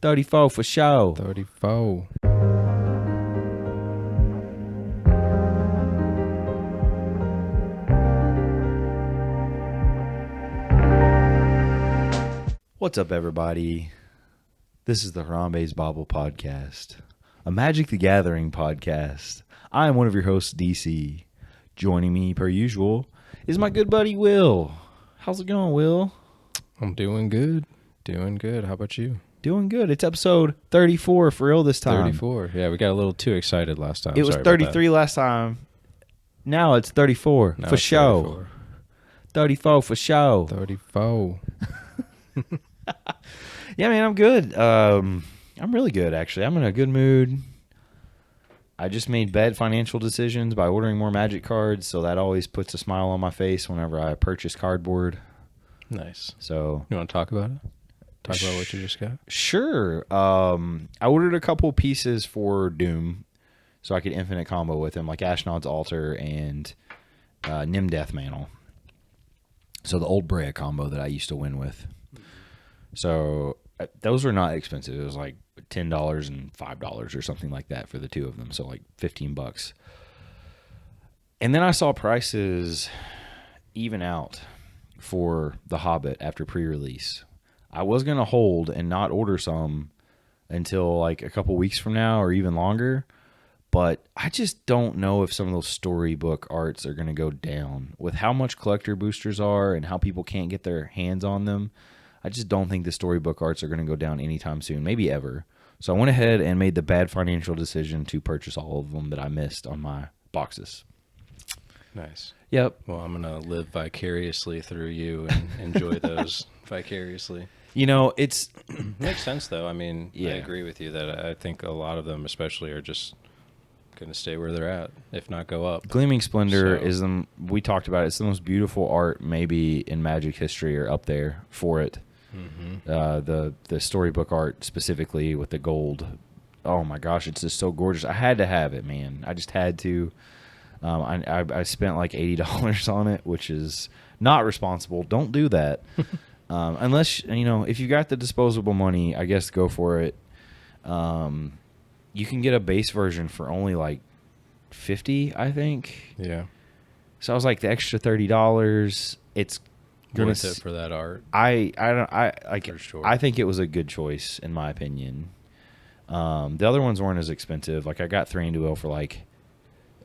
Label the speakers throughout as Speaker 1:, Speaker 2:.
Speaker 1: 34 for sure.
Speaker 2: 34.
Speaker 1: What's up, everybody? This is the Harambe's Bauble podcast, a Magic the Gathering podcast. I am one of your hosts, DC. Joining me, per usual, is my good buddy, Will. How's it going, Will?
Speaker 2: I'm doing good. Doing good. How about you?
Speaker 1: Doing good. It's episode 34 for real this time.
Speaker 2: 34. Yeah, we got a little too excited last time.
Speaker 1: It was
Speaker 2: Sorry about
Speaker 1: 33 last time. Now it's 34
Speaker 2: Now
Speaker 1: for
Speaker 2: it's
Speaker 1: show. 34 for show.
Speaker 2: 34.
Speaker 1: Yeah, man, I'm good. I'm really good, actually. I'm in a good mood. I just made bad financial decisions by ordering more Magic cards, so that always puts a smile on my face whenever I purchase cardboard.
Speaker 2: Nice.
Speaker 1: So
Speaker 2: You want to talk about it? Talk about what you just got?
Speaker 1: Sure. I ordered a couple pieces for Doom, so I could infinite combo with them, like Ashnod's Altar and Nim Death Mantle. So the old Brea combo that I used to win with. So those were not expensive. It was like $10 and $5 or something like that for the two of them. So like $15. And then I saw prices even out for The Hobbit after pre-release. I was going to hold and not order some until like a couple weeks from now or even longer. But I just don't know if some of those storybook arts are going to go down. With how much collector boosters are and how people can't get their hands on them, I just don't think the storybook arts are going to go down anytime soon, maybe ever. So I went ahead and made the bad financial decision to purchase all of them that I missed on my boxes.
Speaker 2: Nice.
Speaker 1: Yep.
Speaker 2: Well, I'm going to live vicariously through you and enjoy those vicariously.
Speaker 1: You know, it's...
Speaker 2: Makes sense, though. I mean,
Speaker 1: Yeah.
Speaker 2: I agree with you that I think a lot of them especially are just going to stay where they're at, if not go up.
Speaker 1: Gleaming Splendor
Speaker 2: So-
Speaker 1: is the... We talked about it. It's the most beautiful art maybe in Magic history or up there for it.
Speaker 2: Mm-hmm.
Speaker 1: The storybook art specifically with the gold. Oh my gosh, it's just so gorgeous. I had to have it, man. I just had to. I spent like $80 on it, which is not responsible. Don't do that. Unless, you know, if you got the disposable money, I guess go for it. You can get a base version for only like $50, I think.
Speaker 2: Yeah.
Speaker 1: So I was like, the extra $30, it's
Speaker 2: Worth it for that art.
Speaker 1: For
Speaker 2: sure.
Speaker 1: I think it was a good choice in my opinion. The other ones weren't as expensive. Like I got 3 into Will for like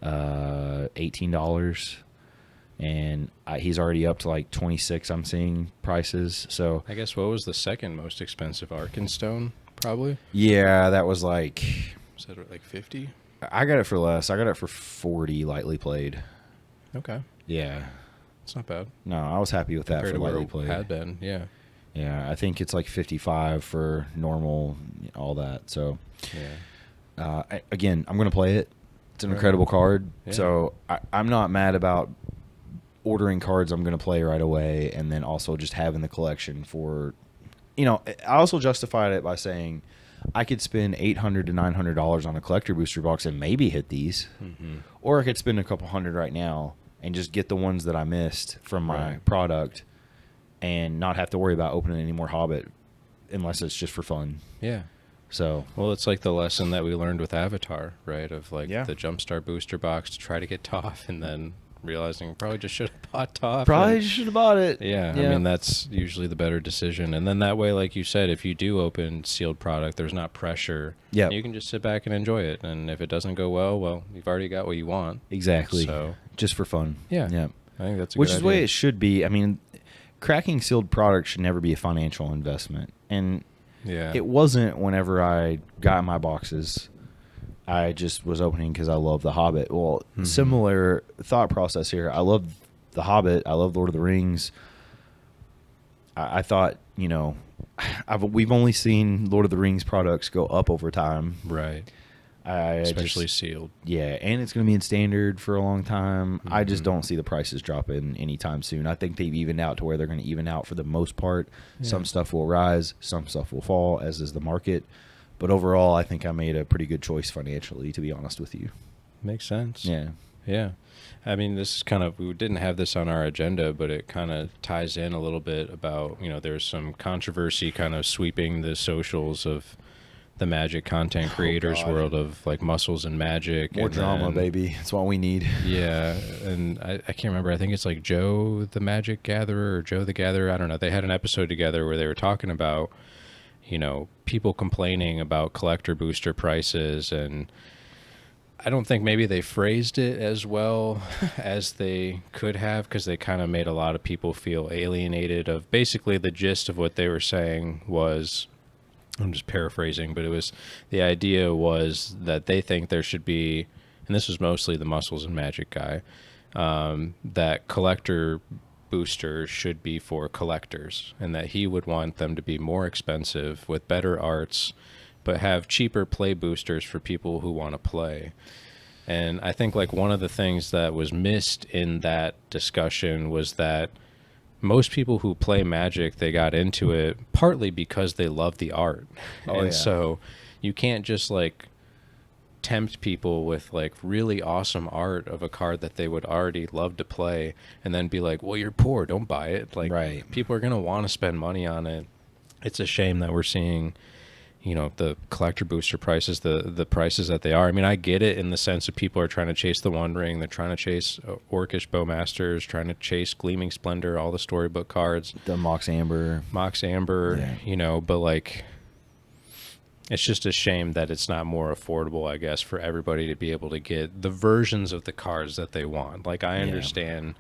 Speaker 1: $18, and he's already up to like 26. I'm seeing prices. So
Speaker 2: I guess what was the second most expensive Arkenstone? Probably.
Speaker 1: yeah, that was like,
Speaker 2: Was that like 50?
Speaker 1: I got it for less. I got it for 40 lightly played.
Speaker 2: Okay.
Speaker 1: Yeah.
Speaker 2: It's not bad.
Speaker 1: No, I was happy with that
Speaker 2: Compared
Speaker 1: for
Speaker 2: to where
Speaker 1: lightly
Speaker 2: it
Speaker 1: played.
Speaker 2: had been, yeah.
Speaker 1: Yeah, I think it's like 55 for normal, all that. So,
Speaker 2: Yeah.
Speaker 1: again, I'm going to play it. It's an
Speaker 2: Right.
Speaker 1: incredible card.
Speaker 2: Yeah.
Speaker 1: So, I'm not mad about ordering cards I'm going to play right away and then also just having the collection for, you know, I also justified it by saying I could spend $800 to $900 on a collector booster box and maybe hit these.
Speaker 2: Mm-hmm.
Speaker 1: Or I could spend a couple hundred right now and just get the ones that I missed from my
Speaker 2: Right.
Speaker 1: product and not have to worry about opening any more Hobbit unless it's just for fun.
Speaker 2: Yeah.
Speaker 1: So,
Speaker 2: Well, it's like the lesson that we learned with Avatar, right? Of like
Speaker 1: Yeah.
Speaker 2: the Jumpstart booster box to try to get Toph and then realizing probably just should have bought Toph.
Speaker 1: probably
Speaker 2: and-
Speaker 1: should have bought it.
Speaker 2: Yeah, I mean, that's usually the better decision. And then that way, like you said, if you do open sealed product, there's not pressure.
Speaker 1: Yep.
Speaker 2: You can just sit back and enjoy it. And if it doesn't go well, you've already got what you want.
Speaker 1: Exactly.
Speaker 2: So,
Speaker 1: Just for fun.
Speaker 2: Yeah.
Speaker 1: Yeah.
Speaker 2: I think that's a
Speaker 1: Which
Speaker 2: good
Speaker 1: is the way
Speaker 2: idea.
Speaker 1: it should be. I mean, cracking sealed product should never be a financial investment. And
Speaker 2: Yeah.
Speaker 1: it wasn't whenever I got my boxes. I just was opening because I love The Hobbit. Well,
Speaker 2: Mhm.
Speaker 1: similar thought process here. I love The Hobbit. I love Lord of the Rings. I thought, you know, we've only seen Lord of the Rings products go up over time.
Speaker 2: Right. Especially sealed.
Speaker 1: Yeah, and it's going to be in standard for a long time. I just
Speaker 2: Mhm.
Speaker 1: don't see the prices dropping anytime soon. I think they've evened out to where they're going to even out for the most part.
Speaker 2: Yeah.
Speaker 1: Some stuff will rise, some stuff will fall, as is the market. But overall, I think I made a pretty good choice financially, to be honest with you.
Speaker 2: Makes sense.
Speaker 1: Yeah.
Speaker 2: Yeah. I mean, this is kind of, we didn't have this on our agenda, but it kind of ties in a little bit about, there's some controversy kind of sweeping the socials of the Magic content creators
Speaker 1: God.
Speaker 2: world of like Muscles and Magic.
Speaker 1: More
Speaker 2: and
Speaker 1: drama,
Speaker 2: then,
Speaker 1: baby. That's what we need.
Speaker 2: Yeah. And I can't remember. I think it's like Joe the Magic Gatherer or Joe the Gatherer. I don't know. They had an episode together where they were talking about, people complaining about collector booster prices, and I don't think maybe they phrased it as well as they could have, because they kind of made a lot of people feel alienated. Of basically the gist of what they were saying was, I'm just paraphrasing, but it was, the idea was that they think there should be, and this was mostly the Muscles and Magic guy, that collector boosters should be for collectors, and that he would want them to be more expensive with better arts, but have cheaper play boosters for people who want to play. And I think like one of the things that was missed in that discussion was that most people who play Magic, they got into it partly because they love the art. And so you can't just like tempt people with like really awesome art of a card that they would already love to play and then be like, well, you're poor, don't buy it. Like,
Speaker 1: right.
Speaker 2: People are going to want to spend money on it. It's a shame that we're seeing, the collector booster prices, the prices that they are. I mean, I get it in the sense of people are trying to chase the One Ring, they're trying to chase Orcish Bowmasters, trying to chase Gleaming Splendor, all the storybook cards,
Speaker 1: The Mox Amber,
Speaker 2: but like, it's just a shame that it's not more affordable, I guess, for everybody to be able to get the versions of the cards that they want. Like, I understand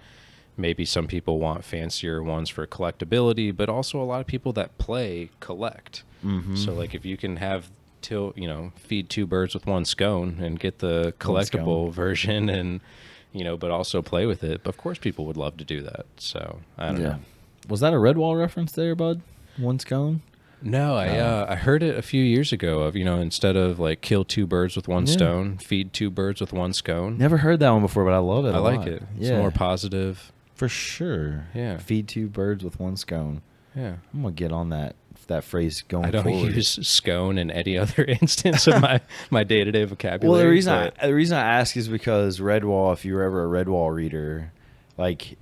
Speaker 2: maybe some people want fancier ones for collectability, but also a lot of people that play collect. Mm-hmm. So, like, if you can have feed two birds with one scone and get the collectible version and, but also play with it. But of course, people would love to do that. So, I don't know.
Speaker 1: Was that a Redwall reference there, bud? One scone?
Speaker 2: No, I heard it a few years ago of, instead of like kill two birds with one stone, feed two birds with one scone.
Speaker 1: Never heard that one before, but I love it.
Speaker 2: I like it. It's more positive.
Speaker 1: For sure.
Speaker 2: Yeah.
Speaker 1: Feed two birds with one scone.
Speaker 2: Yeah.
Speaker 1: I'm going to get on that phrase going forward.
Speaker 2: I don't use scone in any other instance of my day-to-day vocabulary.
Speaker 1: Well, the reason I ask is because Redwall, if you were ever a Redwall reader, like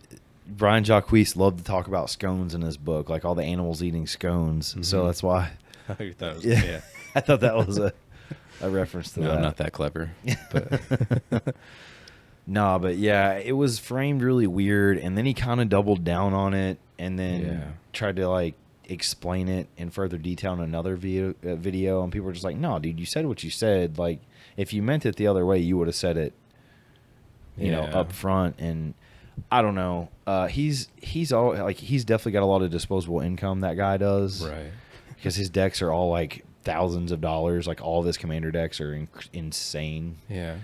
Speaker 1: Brian Jacques loved to talk about scones in his book, like all the animals eating scones. Mm-hmm. So that's why.
Speaker 2: I thought that was,
Speaker 1: I thought that was a reference to that.
Speaker 2: No, I'm not that clever. But.
Speaker 1: No, but yeah, it was framed really weird, and then he kind of doubled down on it, and then tried to like explain it in further detail in another video, and people were just like, "No, dude, you said what you said. Like, if you meant it the other way, you would have said it, you know, up front." And I don't know. He's definitely got a lot of disposable income. That guy does,
Speaker 2: right?
Speaker 1: Because his decks are all like thousands of dollars. Like all of his commander decks are insane.
Speaker 2: Yeah.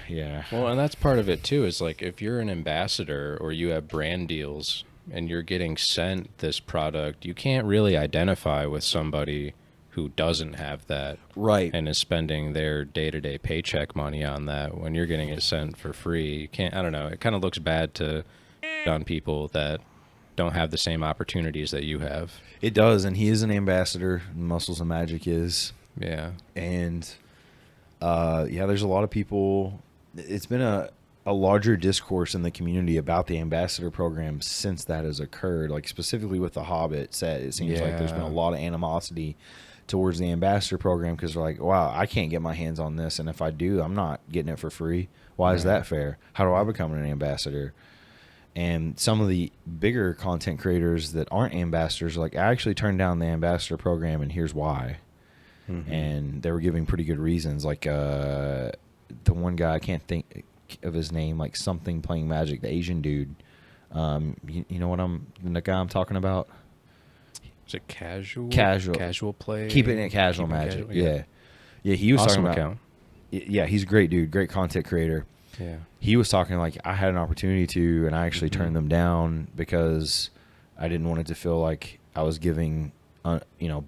Speaker 1: Yeah.
Speaker 2: Well, and that's part of it too, is like if you're an ambassador or you have brand deals and you're getting sent this product, you can't really identify with somebody who doesn't have that,
Speaker 1: right,
Speaker 2: and is spending their day-to-day paycheck money on that when you're getting it sent for free. You can't, I don't know, it kind of looks bad to on people that don't have the same opportunities that you have.
Speaker 1: It does, and he is an ambassador. Muscles and Magic is.
Speaker 2: Yeah.
Speaker 1: And there's a lot of people. It's been a larger discourse in the community about the ambassador program since that has occurred. Like specifically with the Hobbit set, it seems like there's been a lot of animosity towards the ambassador program because they're like, wow, I can't get my hands on this, and if I do, I'm not getting it for free. Why is that fair? How do I become an ambassador? And some of the bigger content creators that aren't ambassadors are like, I actually turned down the ambassador program, and here's why. Mm-hmm. And they were giving pretty good reasons. Like the one guy, I can't think of his name, like something playing Magic, the Asian dude. You know what the guy I'm talking about?
Speaker 2: Is it casual play?
Speaker 1: Keeping it casual Magic. Yeah. He was
Speaker 2: awesome
Speaker 1: talking about.
Speaker 2: Account.
Speaker 1: Yeah, he's a great dude, great content creator.
Speaker 2: Yeah.
Speaker 1: He was talking like I had an opportunity to, and I actually turned them down because I didn't want it to feel like I was giving,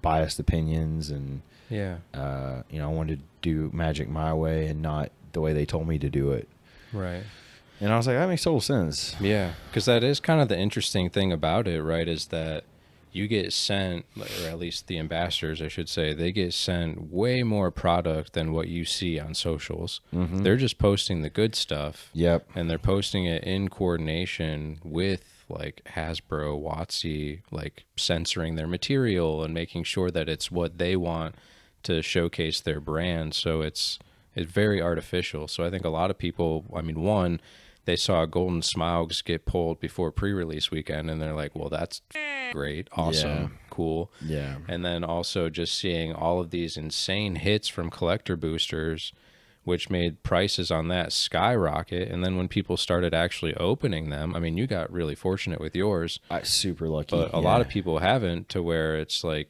Speaker 1: biased opinions, and I wanted to do Magic my way and not the way they told me to do it.
Speaker 2: Right.
Speaker 1: And I was like, that makes total sense.
Speaker 2: Yeah, because that is kind of the interesting thing about it, right? Is that, you get sent, or at least the ambassadors, I should say, they get sent way more product than what you see on socials. They're just posting the good stuff.
Speaker 1: Yep.
Speaker 2: And they're posting it in coordination with like Hasbro, WotC, like censoring their material and making sure that it's what they want to showcase their brand. So it's very artificial. So I think a lot of people, I mean, one, they saw Golden Smaugs get pulled before pre-release weekend, and they're like, well, that's great, awesome, cool.
Speaker 1: Yeah.
Speaker 2: And then also just seeing all of these insane hits from collector boosters, which made prices on that skyrocket. And then when people started actually opening them, I mean, you got really fortunate with yours.
Speaker 1: Super lucky.
Speaker 2: But a lot of people haven't, to where it's like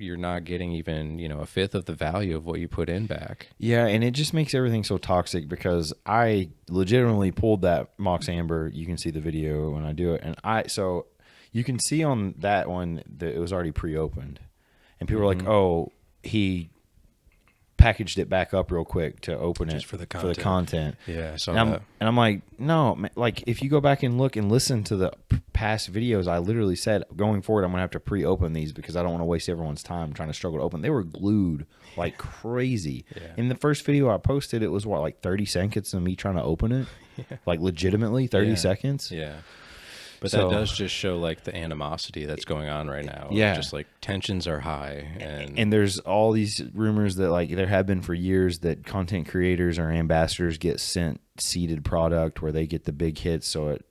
Speaker 2: you're not getting even, a fifth of the value of what you put in back.
Speaker 1: Yeah, and it just makes everything so toxic because I legitimately pulled that Mox Amber. You can see the video when I do it. And so you can see on that one that it was already pre-opened. And people were like, oh, he packaged it back up real quick to open
Speaker 2: Just
Speaker 1: it
Speaker 2: for the content. Yeah, I saw that.
Speaker 1: And I'm like, no, man, like if you go back and look and listen to the past videos, I literally said going forward, I'm going to have to pre-open these because I don't want to waste everyone's time trying to struggle to open. They were glued like crazy.
Speaker 2: Yeah.
Speaker 1: In the first video I posted, it was like 30 seconds of me trying to open it.
Speaker 2: Yeah.
Speaker 1: Like legitimately 30 seconds.
Speaker 2: Yeah. But that does just show like the animosity that's going on right now.
Speaker 1: Yeah.
Speaker 2: Just like tensions are high.
Speaker 1: And there's all these rumors that like there have been for years that content creators or ambassadors get sent seeded product where they get the big hits. So it,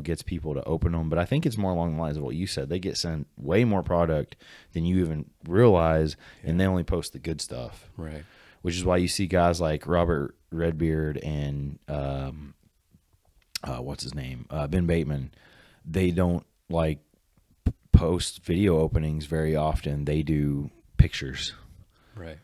Speaker 1: gets people to open them. But I think it's more along the lines of what you said. They get sent way more product than you even realize. Yeah. And they only post the good stuff.
Speaker 2: Right.
Speaker 1: Which is why you see guys like Robert Redbeard and what's his name? Ben Bateman. They don't like post video openings very often. They do pictures.
Speaker 2: Right.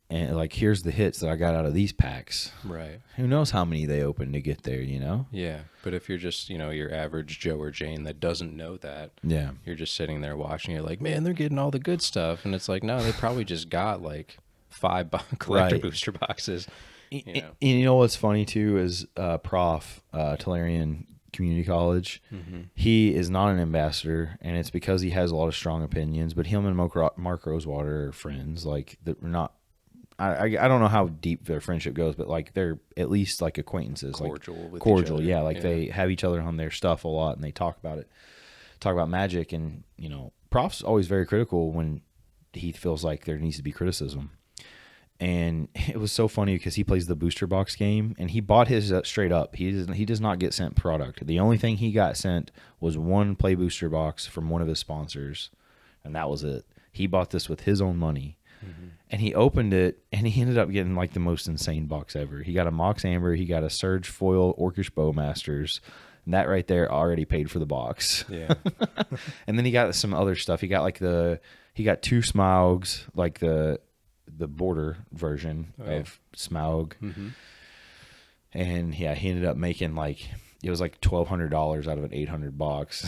Speaker 1: And like, here's the hits that I got out of these packs.
Speaker 2: Right.
Speaker 1: Who knows how many they open to get there,
Speaker 2: Yeah. But if you're just, your average Joe or Jane that doesn't know that,
Speaker 1: yeah,
Speaker 2: you're just sitting there watching it like, man, they're getting all the good stuff. And it's like, no, they probably just got like 5 collector booster boxes.
Speaker 1: And you know what's funny too is Prof, Tularian Community College. He is not an ambassador, and it's because he has a lot of strong opinions. But him and Mark Rosewater are friends. Like they're not. I don't know how deep their friendship goes, but like they're at least like acquaintances,
Speaker 2: cordial,
Speaker 1: like
Speaker 2: with
Speaker 1: cordial.
Speaker 2: each other.
Speaker 1: Yeah, like they have each other on their stuff a lot, and they talk about it, talk about Magic, and Prof's always very critical when he feels like there needs to be criticism. And it was so funny because he plays the booster box game, and he bought his straight up. He does not get sent product. The only thing he got sent was one play booster box from one of his sponsors, and that was it. He bought this with his own money, and he opened it, and he ended up getting like the most insane box ever. He got a Mox Amber, he got a Surge Foil Orcish Bowmasters, and that right there already paid for the box.
Speaker 2: Yeah.
Speaker 1: And then he got some other stuff. He got 2 Smaugs, like the border version of Smaug. And yeah, he ended up making it was like $1,200 out of an $800 box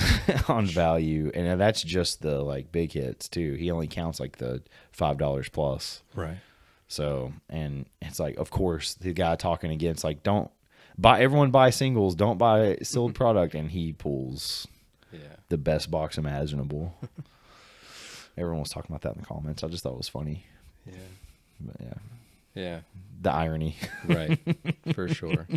Speaker 1: on value, and that's just the like big hits too. He only counts like the $5 plus.
Speaker 2: Right.
Speaker 1: So, and it's like, of course, the guy talking against like, everyone buy singles, don't buy sealed product, and he pulls the best box imaginable. Everyone was talking about that in the comments. I just thought it was funny.
Speaker 2: Yeah.
Speaker 1: But
Speaker 2: yeah,
Speaker 1: the irony.
Speaker 2: Right, for sure.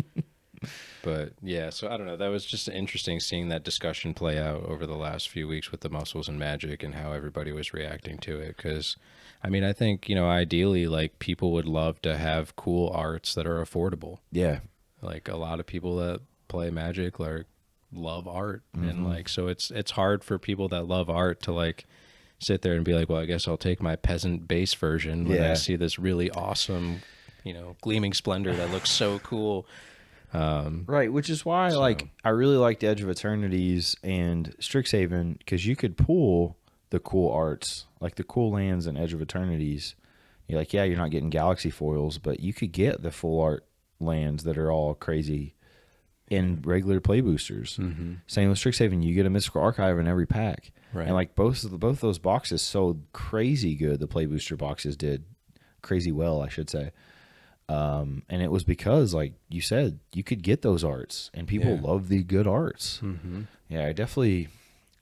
Speaker 2: But yeah, so I don't know, that was just interesting seeing that discussion play out over the last few weeks with the muscles and Magic and how everybody was reacting to it. Because I mean, I think ideally like people would love to have cool arts that are affordable.
Speaker 1: Yeah,
Speaker 2: like a lot of people that play Magic love art, and like so it's hard for people that love art to like sit there and be like, well, I guess I'll take my peasant base version when I see this really awesome, gleaming splendor that looks so cool.
Speaker 1: Right, which is why I really liked Edge of Eternities and Strixhaven, because you could pull the cool arts, like the cool lands in Edge of Eternities. You're like, yeah, you're not getting galaxy foils, but you could get the full art lands that are all crazy in regular play boosters. Same with Strixhaven, you get a Mystical Archive in every pack.
Speaker 2: Right.
Speaker 1: And like both those boxes sold crazy good. The play booster boxes did crazy well, I should say. And it was because, like you said, you could get those arts, and people love the good arts. Yeah,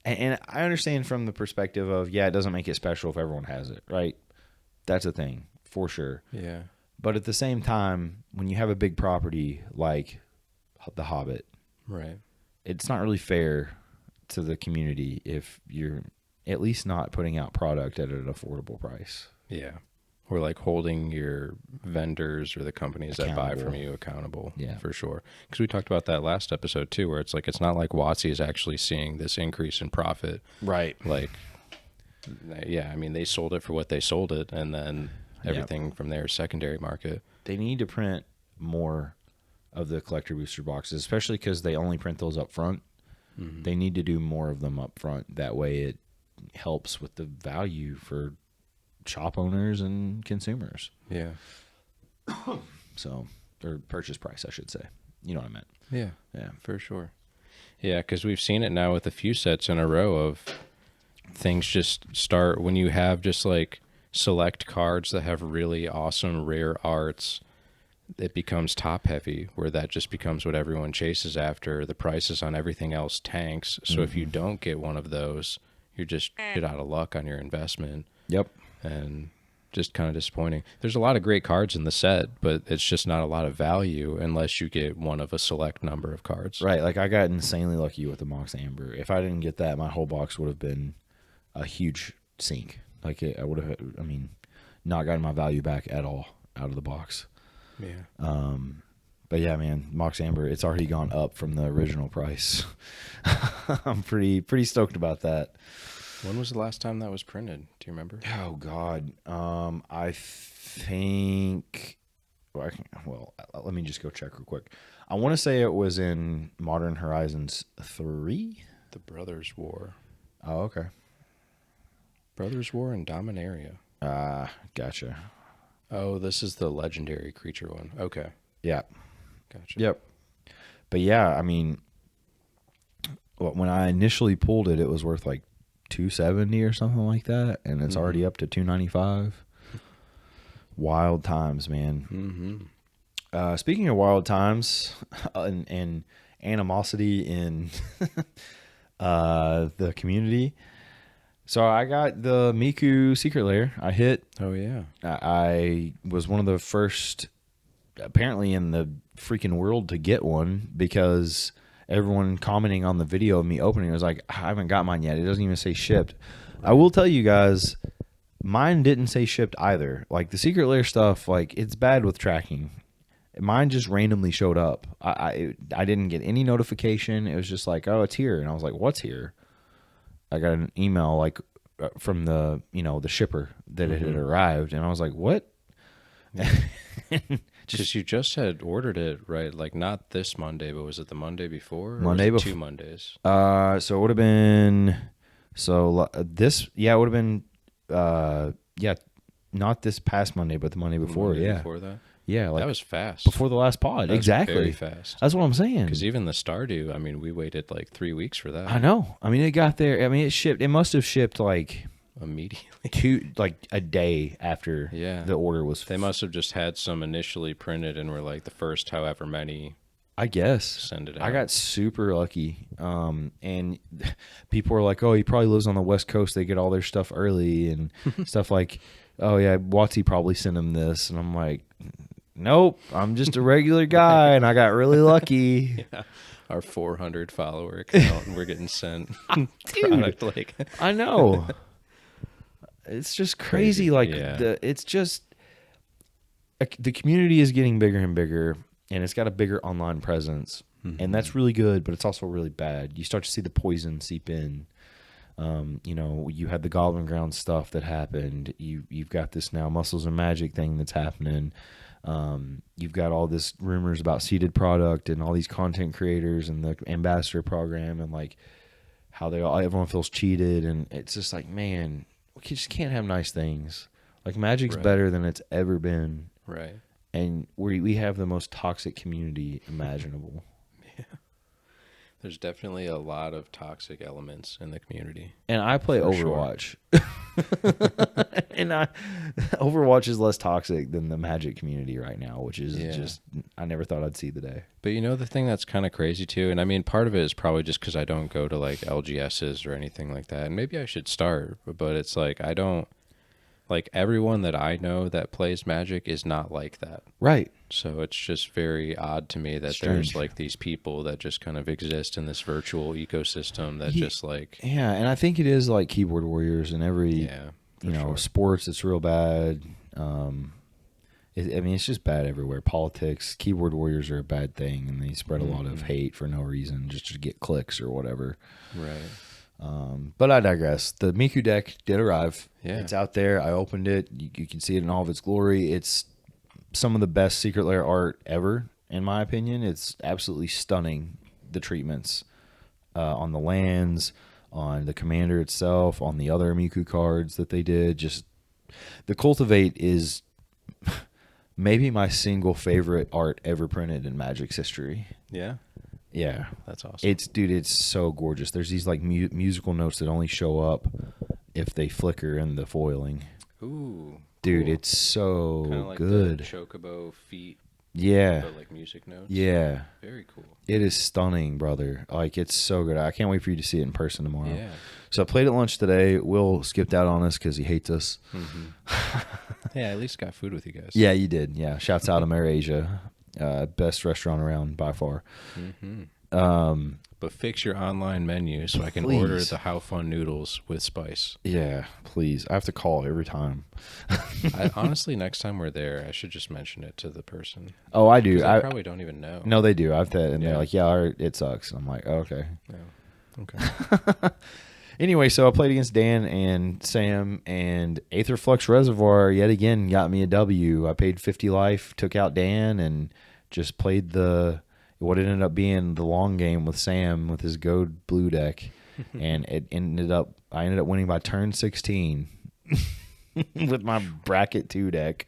Speaker 1: And I understand from the perspective of, yeah, it doesn't make it special if everyone has it, right? That's a thing, for sure.
Speaker 2: Yeah.
Speaker 1: But at the same time, when you have a big property like The Hobbit,
Speaker 2: Right.
Speaker 1: it's not really fair to the community if you're at least not putting out product at an affordable price.
Speaker 2: Yeah. Or like holding your vendors or the companies that buy
Speaker 1: Accountable.
Speaker 2: from you accountable.
Speaker 1: Yeah.
Speaker 2: For sure. Because we talked about that last episode too, where it's like, it's not like WotC is actually seeing this increase in profit.
Speaker 1: Right.
Speaker 2: Like, yeah, I mean, they sold it for what they sold it, and then everything from there is secondary market.
Speaker 1: They need to print more of the collector booster boxes, especially because they only print those up front.
Speaker 2: Mm-hmm.
Speaker 1: They need to do more of them up front. That way it helps with the value for shop owners and consumers.
Speaker 2: Yeah.
Speaker 1: So, or purchase price, I should say. You know what I meant.
Speaker 2: Yeah.
Speaker 1: Yeah.
Speaker 2: For sure. Yeah, because we've seen it now with a few sets in a row of things just start when you have just like select cards that have really awesome rare arts. It becomes top heavy, where that just becomes what everyone chases after. The prices on everything else tanks. So if you don't get one of those, you're just shit out of luck on your investment.
Speaker 1: Yep.
Speaker 2: And just kind of disappointing. There's a lot of great cards in the set, but it's just not a lot of value unless you get one of a select number of cards.
Speaker 1: Right. Like I got insanely lucky with the Mox Amber. If I didn't get that, my whole box would have been a huge sink. Like I would have, I mean, not gotten my value back at all out of the box.
Speaker 2: Yeah.
Speaker 1: But yeah, man, Mox Amber, it's already gone up from the original price. I'm pretty stoked about that.
Speaker 2: When was the last time that was printed? Do you remember?
Speaker 1: Oh God, I think. Well, let me just go check real quick. I want to say it was in Modern Horizons 3.
Speaker 2: The Brothers War.
Speaker 1: Oh, okay.
Speaker 2: Brothers War and Dominaria.
Speaker 1: Gotcha.
Speaker 2: Oh, this is the legendary creature one. Okay.
Speaker 1: Yeah.
Speaker 2: Gotcha.
Speaker 1: Yep. But yeah, I mean, when I initially pulled it, it was worth like $270 or something like that, and it's already up to $295. Wild times, man.
Speaker 2: Mm-hmm.
Speaker 1: Speaking of wild times and animosity in the community, so I got the Miku Secret Lair. I hit.
Speaker 2: Oh yeah.
Speaker 1: I was one of the first, apparently, in the freaking world to get one, because everyone commenting on the video of me opening was like, I haven't got mine yet. It doesn't even say shipped. I will tell you guys, mine didn't say shipped either. Like the Secret Lair stuff, like it's bad with tracking. Mine just randomly showed up. I didn't get any notification. It was just like, oh, it's here. And I was like, what's here? I got an email like from the, the shipper that it had arrived. And I was like, what?
Speaker 2: Because you just had ordered it, right? Like not this Monday, but was it the Monday before? Or
Speaker 1: Monday
Speaker 2: was it
Speaker 1: before.
Speaker 2: 2 Mondays.
Speaker 1: So it would have been, it would have been, not this past Monday, but the Monday before.
Speaker 2: Monday
Speaker 1: yeah.
Speaker 2: Before that?
Speaker 1: Yeah. Like
Speaker 2: That was fast.
Speaker 1: before the last pod.
Speaker 2: That was
Speaker 1: Exactly.
Speaker 2: very fast.
Speaker 1: That's what I'm saying.
Speaker 2: Because even the Stardew, I mean, we waited like 3 weeks for that.
Speaker 1: I know. I mean, it got there. I mean, it shipped. It must have shipped like
Speaker 2: Immediately.
Speaker 1: a day after
Speaker 2: Yeah.
Speaker 1: the order was.
Speaker 2: They must have just had some initially printed and were like the first however many
Speaker 1: I guess.
Speaker 2: send it out.
Speaker 1: I got super lucky. And people were like, oh, he probably lives on the West Coast. They get all their stuff early and stuff like, oh, yeah, WotC probably sent him this. And I'm like, nope, I'm just a regular guy, and I got really lucky.
Speaker 2: Yeah. Our 400 follower account, and we're getting sent product like.
Speaker 1: I know. It's just crazy. Like,
Speaker 2: Yeah.
Speaker 1: it's just, the community is getting bigger and bigger, and it's got a bigger online presence. And that's really good, but it's also really bad. You start to see the poison seep in. You had the Goblin Ground stuff that happened. You've got this now Muscles and Magic thing that's happening. You've got all this rumors about seeded product and all these content creators and the ambassador program and like how everyone feels cheated, and it's just like, man, we just can't have nice things. Like Magic's
Speaker 2: Right.
Speaker 1: better than it's ever been,
Speaker 2: Right.
Speaker 1: and we have the most toxic community imaginable.
Speaker 2: There's definitely a lot of toxic elements in the community.
Speaker 1: And I play
Speaker 2: For sure.
Speaker 1: Overwatch. And Overwatch is less toxic than the Magic community right now, which is just, I never thought I'd see the day.
Speaker 2: But you know, the thing that's kind of crazy too, and I mean, part of it is probably just because I don't go to like LGSs or anything like that, and maybe I should start, but it's like I don't, like everyone that I know that plays Magic is not like that.
Speaker 1: Right.
Speaker 2: So it's just very odd to me that there's like these people that just kind of exist in this virtual ecosystem that just like...
Speaker 1: Yeah, and I think it is like keyboard warriors in every, sports. It's real bad. I mean, it's just bad everywhere. Politics, keyboard warriors are a bad thing, and they spread a lot of hate for no reason, just to get clicks or whatever.
Speaker 2: Right.
Speaker 1: But I digress. The Miku deck did arrive.
Speaker 2: Yeah.
Speaker 1: It's out there. I opened it. You can see it in all of its glory. It's some of the best Secret Lair art ever, in my opinion. It's absolutely stunning, the treatments on the lands, on the commander itself, on the other Miku cards that they did. Just the Cultivate is maybe my single favorite art ever printed in Magic's history.
Speaker 2: Yeah.
Speaker 1: Yeah.
Speaker 2: That's awesome.
Speaker 1: It's so gorgeous. There's these like musical notes that only show up if they flicker in the foiling.
Speaker 2: Ooh.
Speaker 1: Dude,
Speaker 2: cool.
Speaker 1: it's so
Speaker 2: Kinda like
Speaker 1: good.
Speaker 2: The Chocobo feet.
Speaker 1: Yeah.
Speaker 2: But like music notes.
Speaker 1: Yeah.
Speaker 2: Very cool.
Speaker 1: It is stunning, brother. Like, it's so good. I can't wait for you to see it in person tomorrow.
Speaker 2: Yeah.
Speaker 1: So I played at lunch today. Will skipped out on us because he hates us.
Speaker 2: Yeah, at least got food with you guys.
Speaker 1: Yeah, you did. Yeah. Shouts out to AmeriAsia. Best restaurant around by far.
Speaker 2: But fix your online menu so I can order the How Fun noodles with spice.
Speaker 1: Yeah, please. I have to call every time.
Speaker 2: Honestly, next time we're there, I should just mention it to the person.
Speaker 1: Oh, I do.
Speaker 2: I probably don't even know.
Speaker 1: No, they do. I've and they're like, yeah, it sucks. And I'm like, oh, okay.
Speaker 2: Yeah. Okay.
Speaker 1: Anyway, so I played against Dan and Sam, and Aetherflux Reservoir yet again got me a W. I paid 50 life, took out Dan, and just played what ended up being the long game with Sam with his Gold Blue deck, and I ended up winning by turn 16 with my bracket 2 deck.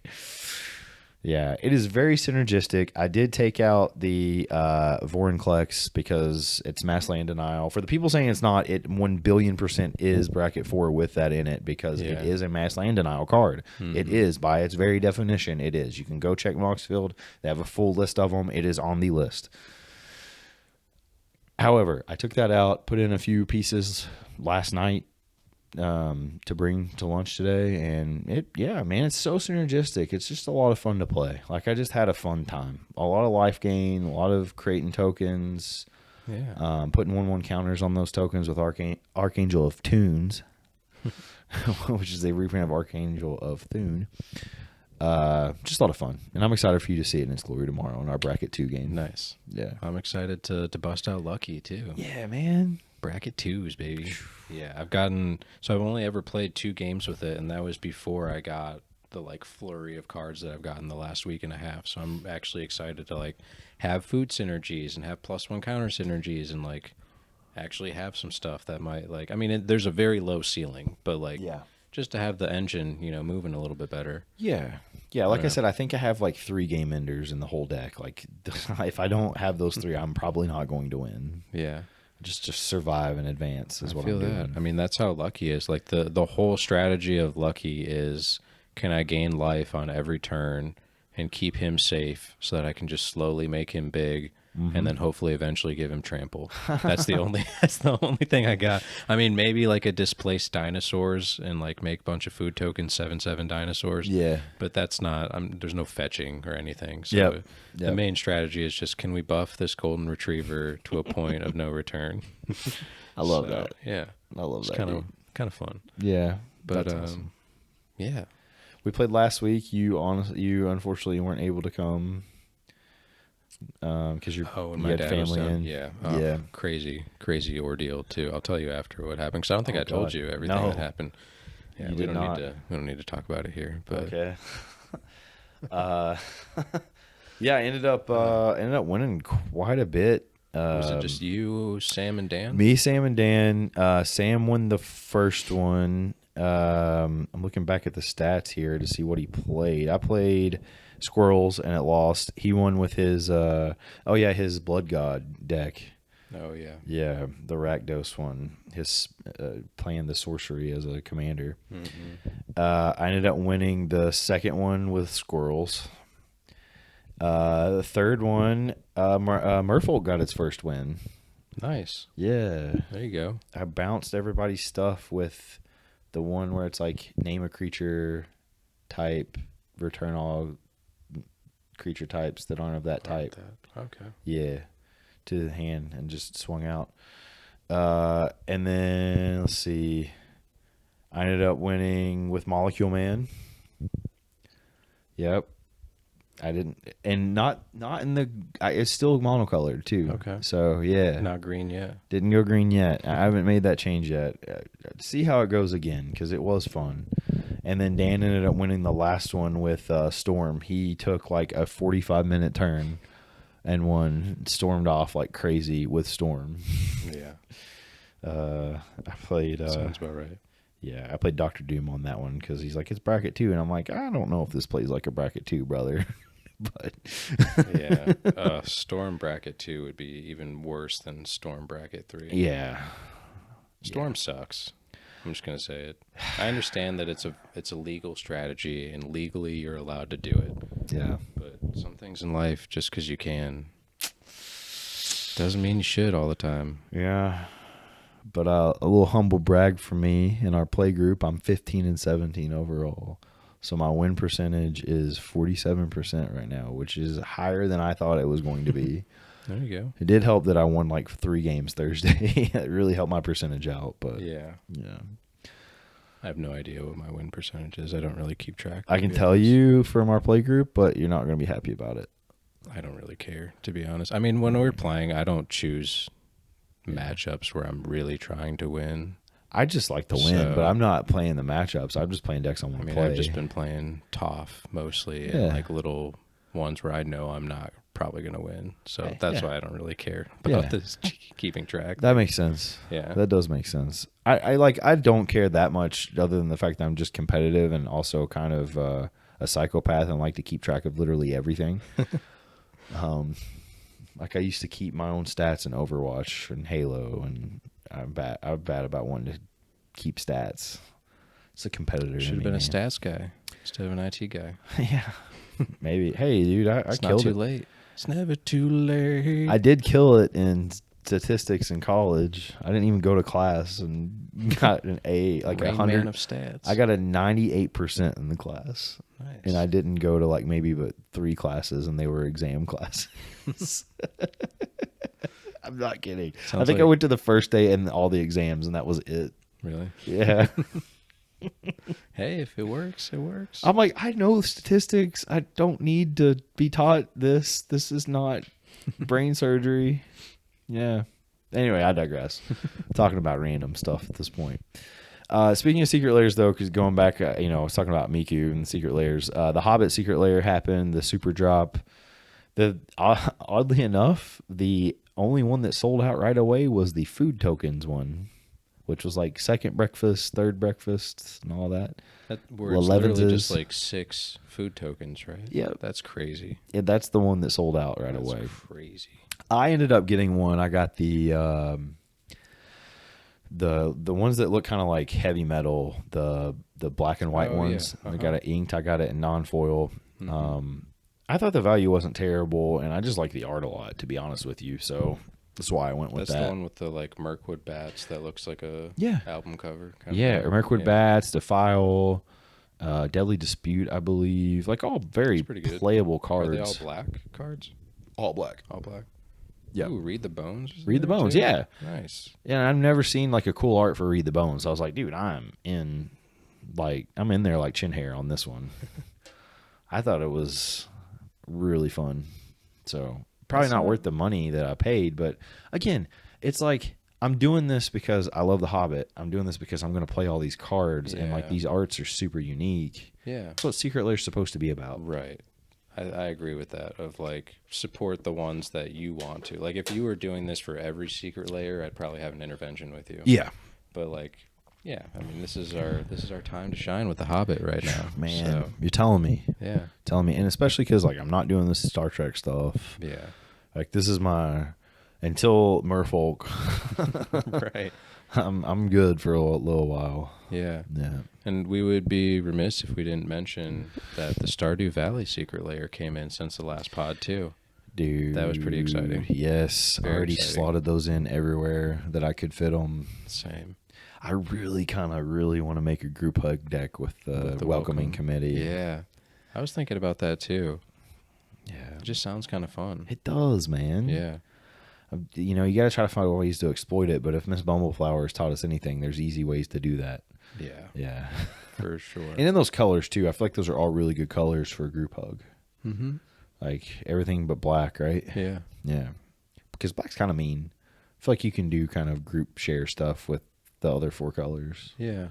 Speaker 1: Yeah, it is very synergistic. I did take out the Vorinclex because it's mass land denial. For the people saying it's not, it 1,000,000,000% is bracket 4 with that in it because it is a mass land denial card. It is, by its very definition, it is. You can go check Moxfield. They have a full list of them. It is on the list. However, I took that out, put in a few pieces last night to bring to lunch today, and it's so synergistic. It's just a lot of fun to play. Like, I just had a fun time. A lot of life gain, a lot of creating tokens, putting 1/1 counters on those tokens with Archangel of Tunes, which is a reprint of Archangel of Thune. Just a lot of fun, and I'm excited for you to see it in its glory tomorrow in our bracket 2 game.
Speaker 2: Nice.
Speaker 1: Yeah,
Speaker 2: I'm excited to bust out Lucky too.
Speaker 1: Yeah, man.
Speaker 2: Bracket 2s, baby. Yeah, I've only ever played 2 games with it, and that was before I got the like flurry of cards that I've gotten the last week and a half. So I'm actually excited to like have food synergies and have +1 counter synergies and like actually have some stuff that might like, I mean, there's a very low ceiling, but like just to have the engine, moving a little bit better.
Speaker 1: Yeah. Yeah, like I said, I think I have like 3 game enders in the whole deck. Like, if I don't have those 3, I'm probably not going to win.
Speaker 2: Yeah.
Speaker 1: Just survive and advance is what I'm doing.
Speaker 2: I mean, that's how Lucky is. Like, the whole strategy of Lucky is, can I gain life on every turn and keep him safe so that I can just slowly make him big and then hopefully eventually give him trample. That's the only thing I got. I mean, maybe like a displaced dinosaurs and like make a bunch of food tokens, 7/7 dinosaurs.
Speaker 1: Yeah.
Speaker 2: But that's not, there's no fetching or anything. So the main strategy is just, can we buff this golden retriever to a point of no return?
Speaker 1: I love that.
Speaker 2: Yeah.
Speaker 1: I love that.
Speaker 2: Kind of fun.
Speaker 1: Yeah.
Speaker 2: But
Speaker 1: that's awesome.
Speaker 2: Yeah.
Speaker 1: We played last week. You unfortunately weren't able to come. Because
Speaker 2: my
Speaker 1: had
Speaker 2: dad
Speaker 1: family
Speaker 2: was
Speaker 1: in.
Speaker 2: Yeah. Crazy ordeal too. I'll tell you after what happened, because I don't think I told you everything that happened. Yeah, we don't need to talk about it here. But
Speaker 1: okay. Yeah, I ended up winning quite a bit.
Speaker 2: Was it just you, Sam, and Dan?
Speaker 1: Me, Sam, and Dan. Sam won the first one. I'm looking back at the stats here to see what he played. I played Squirrels and it lost. He won with his his Blood God deck.
Speaker 2: Oh yeah.
Speaker 1: Yeah, the Rakdos one. His playing the sorcery as a commander. I ended up winning the second one with squirrels. The third one, Merfolk got its first win.
Speaker 2: Nice.
Speaker 1: Yeah.
Speaker 2: There you go.
Speaker 1: I bounced everybody's stuff with the one where it's like name a creature type, return all creature types that aren't of that type.
Speaker 2: Okay.
Speaker 1: Yeah. To the hand and just swung out. And then, let's see. I ended up winning with Molecule Man. Yep. I didn't, and not in the. It's still monocolored too.
Speaker 2: Okay.
Speaker 1: So yeah,
Speaker 2: Not green yet.
Speaker 1: didn't go green yet. I haven't made that change yet. See how it goes again because it was fun. And then Dan ended up winning the last one with Storm. He took like a 45-minute turn and won. Stormed off like crazy with Storm.
Speaker 2: Yeah.
Speaker 1: I played.
Speaker 2: Sounds about right.
Speaker 1: Yeah, I played Dr. Doom on that one because he's like, it's bracket 2. And I'm like, I don't know if this plays like a bracket 2, brother. But
Speaker 2: yeah. Storm bracket 2 would be even worse than Storm bracket 3.
Speaker 1: yeah.
Speaker 2: Storm sucks. I'm just going to say it. I understand that it's a legal strategy and legally you're allowed to do it.
Speaker 1: Yeah.
Speaker 2: But some things in life, just because you can, doesn't mean you should all the time.
Speaker 1: Yeah. But a little humble brag for me in our play group, I'm 15-17 overall. So my win percentage is 47% right now, which is higher than I thought it was going to be.
Speaker 2: There you go.
Speaker 1: It did help that I won like 3 games Thursday. It really helped my percentage out. But
Speaker 2: Yeah. I have no idea what my win percentage is. I don't really keep track.
Speaker 1: I can tell you from our play group, but you're not going to be happy about it.
Speaker 2: I don't really care, to be honest. I mean, when we're playing, I don't choose matchups where I'm really trying to win.
Speaker 1: I just like to win, but I'm not playing the matchups. I'm just playing decks I want to play.
Speaker 2: I've just been playing Toff mostly, and like little ones where I know I'm not probably going to win. So that's why I don't really care about this keeping track.
Speaker 1: That makes sense.
Speaker 2: Yeah.
Speaker 1: That does make sense. I don't care that much other than the fact that I'm just competitive and also kind of a psychopath and like to keep track of literally everything. Like I used to keep my own stats in Overwatch and Halo, and I'm bad about wanting to keep stats. It's a competitor.
Speaker 2: Should have been a stats guy instead of an IT guy.
Speaker 1: Yeah. Maybe. Hey, dude, I killed it.
Speaker 2: It's not too late. It's never too late.
Speaker 1: I did kill it in statistics in college. I didn't even go to class and got an A, like 100
Speaker 2: man of stats.
Speaker 1: I got a 98% in the class.
Speaker 2: Nice.
Speaker 1: And I didn't go to like maybe but 3 classes, and they were exam classes. I'm not kidding. I think I went to the first day and all the exams, and that was it.
Speaker 2: Really?
Speaker 1: Yeah.
Speaker 2: Hey, if it works, it works.
Speaker 1: I'm like, I know statistics. I don't need to be taught this. This is not brain surgery. Yeah. Anyway, I digress. Talking about random stuff at this point. Speaking of secret layers, though, because going back, I was talking about Miku and secret layers. The Hobbit secret layer happened, the super drop. Oddly enough, the only one that sold out right away was the food tokens one, which was like second breakfast, third breakfast, and all that.
Speaker 2: Where it's literally just like 6 food tokens, right?
Speaker 1: Yeah.
Speaker 2: That's crazy.
Speaker 1: Yeah, that's the one that sold out right away.
Speaker 2: Crazy. I
Speaker 1: ended up getting one. I got the ones that look kind of like heavy metal, the black and white ones. Yeah. I got it inked. I got it in non-foil. Mm-hmm. I thought the value wasn't terrible, and I just like the art a lot, to be honest with you. So that's why I went with that.
Speaker 2: That's the one with the like Mirkwood bats that looks like a album cover. Kind
Speaker 1: of Mirkwood bats, Defile, Deadly Dispute, I believe. Like all very playable cards.
Speaker 2: Are they all black cards?
Speaker 1: All black.
Speaker 2: All black.
Speaker 1: Yeah.
Speaker 2: Ooh, Read the Bones.
Speaker 1: Read the Bones, yeah.
Speaker 2: Nice.
Speaker 1: Yeah, I've never seen like a cool art for Read the Bones. So I was like, dude, I'm in there like chin hair on this one. I thought it was really fun. So probably not worth the money that I paid, but again, it's like I'm doing this because I love The Hobbit. I'm doing this because I'm going to play all these cards, and like these arts are super unique.
Speaker 2: Yeah.
Speaker 1: That's what Secret Lair's supposed to be about.
Speaker 2: Right. I agree with that, of like support the ones that you want to. Like if you were doing this for every secret layer, I'd probably have an intervention with you.
Speaker 1: Yeah.
Speaker 2: But like, yeah, I mean this is our time to shine with The Hobbit right now.
Speaker 1: Man,
Speaker 2: so,
Speaker 1: you're telling me.
Speaker 2: Yeah.
Speaker 1: Telling me, and especially because like I'm not doing this Star Trek stuff.
Speaker 2: Yeah.
Speaker 1: Like this is my Until Merfolk,
Speaker 2: Right.
Speaker 1: I'm good for a little while.
Speaker 2: Yeah.
Speaker 1: Yeah.
Speaker 2: And we would be remiss if we didn't mention that the Stardew Valley secret layer came in since the last pod too.
Speaker 1: Dude,
Speaker 2: That was pretty exciting.
Speaker 1: Yes, I
Speaker 2: Very
Speaker 1: already
Speaker 2: exciting.
Speaker 1: slotted those in everywhere that I could fit them.
Speaker 2: Same.
Speaker 1: I really want to make a group hug deck with the, welcoming
Speaker 2: welcome.
Speaker 1: committee.
Speaker 2: Yeah. I was thinking about that too.
Speaker 1: Yeah.
Speaker 2: It just sounds kind of fun.
Speaker 1: It does, man.
Speaker 2: Yeah.
Speaker 1: You know, you got to try to find ways to exploit it, but if Miss Bumbleflower has taught us anything, there's easy ways to do that.
Speaker 2: Yeah.
Speaker 1: Yeah.
Speaker 2: For sure.
Speaker 1: And in those colors, too, I feel like those are all really good colors for a group hug.
Speaker 2: Mm-hmm.
Speaker 1: Like, everything but black, right?
Speaker 2: Yeah.
Speaker 1: Yeah. Because black's kind of mean. I feel like you can do kind of group share stuff with the other 4 colors.
Speaker 2: Yeah.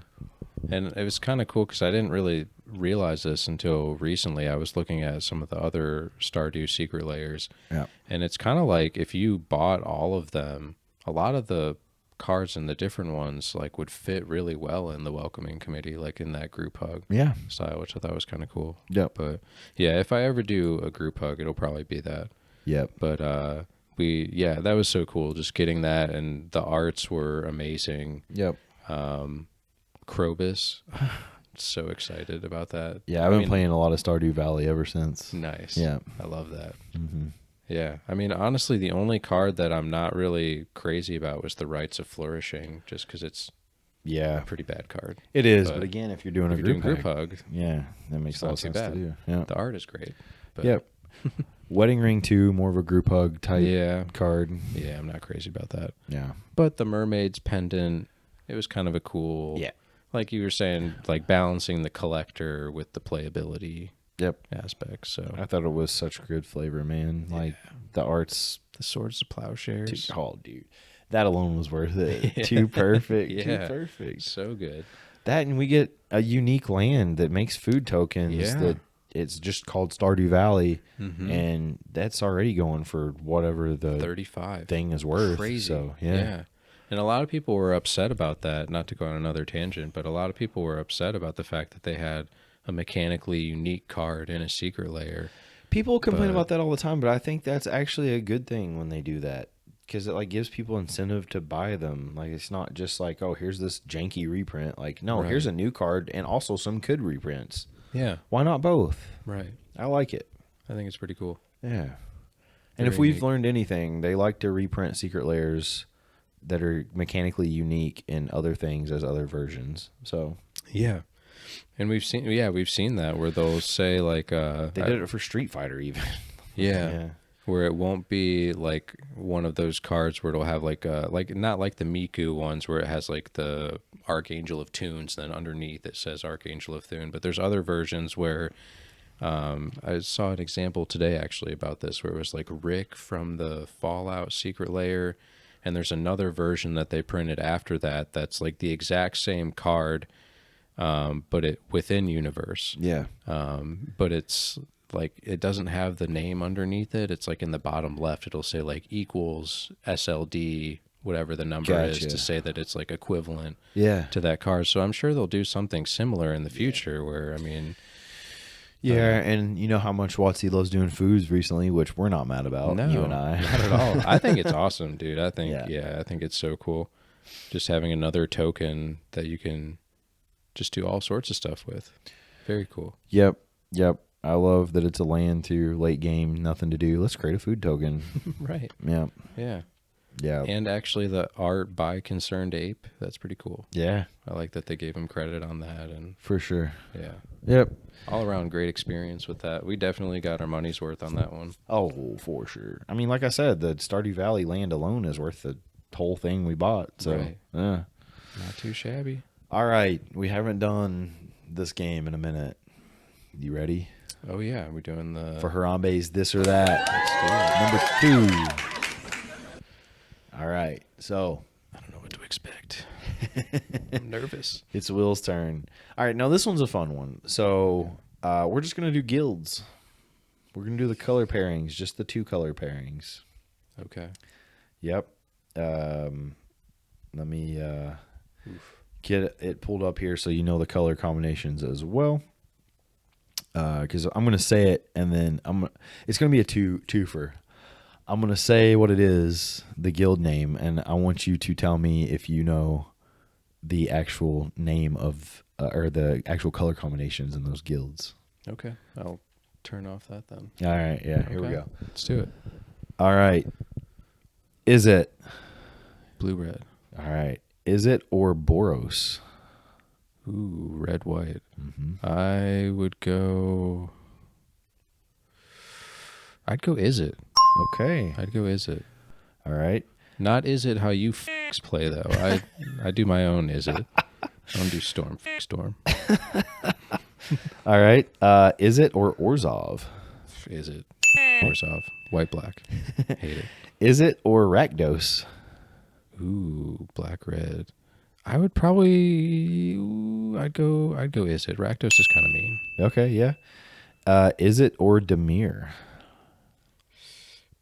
Speaker 2: And it was kind of cool because I didn't really realize this until recently. I was looking at some of the other Stardew secret layers.
Speaker 1: Yeah.
Speaker 2: And it's kind of like if you bought all of them, a lot of the cards in the different ones like would fit really well in the welcoming committee, like in that group hug
Speaker 1: Yeah.
Speaker 2: style, which I thought was kind of cool.
Speaker 1: Yep.
Speaker 2: But yeah, if I ever do a group hug, it'll probably be that.
Speaker 1: Yep.
Speaker 2: But that was so cool. Just getting that, and the arts were amazing.
Speaker 1: Yep.
Speaker 2: Krobus, so excited about that.
Speaker 1: Yeah, I've been playing a lot of Stardew Valley ever since.
Speaker 2: Nice.
Speaker 1: Yeah.
Speaker 2: I love that.
Speaker 1: Mm-hmm.
Speaker 2: Yeah. I mean, honestly, the only card that I'm not really crazy about was the Rites of Flourishing, just because it's
Speaker 1: Yeah.
Speaker 2: a pretty bad card.
Speaker 1: It is,
Speaker 2: But
Speaker 1: but again, if you're doing
Speaker 2: If
Speaker 1: a
Speaker 2: you're doing
Speaker 1: group
Speaker 2: group
Speaker 1: hug,
Speaker 2: hug,
Speaker 1: yeah, that makes
Speaker 2: it's
Speaker 1: a lot
Speaker 2: not
Speaker 1: of
Speaker 2: too
Speaker 1: sense
Speaker 2: bad.
Speaker 1: to do. Yeah.
Speaker 2: the art is great. But
Speaker 1: Yep. Wedding Ring 2, more of a group hug type
Speaker 2: Yeah.
Speaker 1: card.
Speaker 2: Yeah, I'm not crazy about that.
Speaker 1: Yeah.
Speaker 2: But the Mermaid's Pendant, it was kind of a cool,
Speaker 1: Yeah.
Speaker 2: like you were saying, like balancing the collector with the playability
Speaker 1: Yep.
Speaker 2: aspect. So
Speaker 1: I thought it was such good flavor, man. Like the art's
Speaker 2: the Swords of Plowshares,
Speaker 1: oh, dude. That alone was worth it. Too perfect.
Speaker 2: Yeah.
Speaker 1: Too perfect.
Speaker 2: so good.
Speaker 1: That, and we get a unique land that makes food tokens
Speaker 2: Yeah.
Speaker 1: that it's just called Stardew Valley,
Speaker 2: Mhm.
Speaker 1: and that's already going for whatever the
Speaker 2: 35
Speaker 1: thing is worth.
Speaker 2: Crazy.
Speaker 1: So, yeah.
Speaker 2: And a lot of people were upset about that. Not to go on another tangent, but a lot of people were upset about the fact that they had a mechanically unique card in a secret layer.
Speaker 1: People complain
Speaker 2: But-
Speaker 1: about that all the time, but I think that's actually a good thing when they do that, because it like gives people incentive to buy them. Like, it's not just like, oh, here's this janky reprint. Like, no,
Speaker 2: Right.
Speaker 1: here's a new card and also some good reprints.
Speaker 2: Yeah,
Speaker 1: Why not both?
Speaker 2: right.
Speaker 1: I like it.
Speaker 2: I think it's pretty cool.
Speaker 1: Yeah. And if
Speaker 2: Very
Speaker 1: we've
Speaker 2: unique.
Speaker 1: learned anything, they like to reprint secret layers that are mechanically unique in other things as other versions. So
Speaker 2: Yeah. And we've seen that where they'll say like
Speaker 1: they did it for Street Fighter even.
Speaker 2: yeah, where it won't be like one of those cards where it'll have like not like the Miku ones where it has like the Archangel of Tunes, then underneath it says Archangel of Thune. But there's other versions where I saw an example today actually about this where it was like Rick from the Fallout secret layer, and there's another version that they printed after that that's like the exact same card, but it within universe.
Speaker 1: Yeah.
Speaker 2: But it's like it doesn't have the name underneath it. It's like in the bottom left, it'll say like equals SLD, whatever the number is,
Speaker 1: Gotcha.
Speaker 2: to say that it's like equivalent
Speaker 1: Yeah.
Speaker 2: to that card. So I'm sure they'll do something similar in the future where, I mean,
Speaker 1: Yeah, and you know how much WotC loves doing foods recently, which we're not mad about,
Speaker 2: no,
Speaker 1: you and I.
Speaker 2: not at all. I think it's awesome, dude. I think,
Speaker 1: Yeah.
Speaker 2: I think it's so cool. Just having another token that you can just do all sorts of stuff with. Very cool.
Speaker 1: Yep. I love that it's a land too, late game, nothing to do. Let's create a food token.
Speaker 2: Right.
Speaker 1: Yeah.
Speaker 2: Yeah.
Speaker 1: Yeah.
Speaker 2: And actually the art by Concerned Ape, that's pretty cool.
Speaker 1: Yeah,
Speaker 2: I like that they gave him credit on that, and
Speaker 1: for sure.
Speaker 2: yeah,
Speaker 1: Yep.
Speaker 2: all around great experience with that. We definitely got our money's worth on that one.
Speaker 1: Oh, for sure. I mean, like I said, the Stardew Valley land alone is worth the whole thing we bought. So,
Speaker 2: Right.
Speaker 1: yeah.
Speaker 2: Not too shabby.
Speaker 1: All right. We haven't done this game in a minute. You ready?
Speaker 2: Oh yeah, we're doing the
Speaker 1: For Harambe's This or That.
Speaker 2: Let's do it.
Speaker 1: Number 2. All right. So,
Speaker 2: I don't know what to expect. I'm nervous.
Speaker 1: it's Will's turn. All right. Now, this one's a fun one. So, we're just going to do guilds. We're going to do the color pairings, just the 2 color pairings.
Speaker 2: Okay.
Speaker 1: Yep. Let me get it pulled up here so you know the color combinations as well. Because I'm going to say it, and then it's going to be a twofer. I'm going to say what it is, the guild name, and I want you to tell me if you know the actual name of, or the actual color combinations in those guilds.
Speaker 2: Okay. I'll turn off that then.
Speaker 1: All right. Yeah. Here we
Speaker 2: Okay.
Speaker 1: go.
Speaker 2: Let's do it.
Speaker 1: All right. Is it?
Speaker 2: Blue, red.
Speaker 1: All right. Is it or Boros?
Speaker 2: Ooh, red, white.
Speaker 1: Mm-hmm.
Speaker 2: I would go. I'd go. Is it?
Speaker 1: Okay.
Speaker 2: I'd go. Is it?
Speaker 1: All right.
Speaker 2: Not is it how you play though. I do my own. Is it? I don't do storm. Storm.
Speaker 1: All right. Is it or Orzhov?
Speaker 2: Is it? Orzhov. White, black. Hate it.
Speaker 1: Is it or Rakdos?
Speaker 2: Ooh, black, red. I would probably. Ooh, I'd go. Is it? Rakdos is kind of mean.
Speaker 1: Okay. Yeah. Is it or Demir?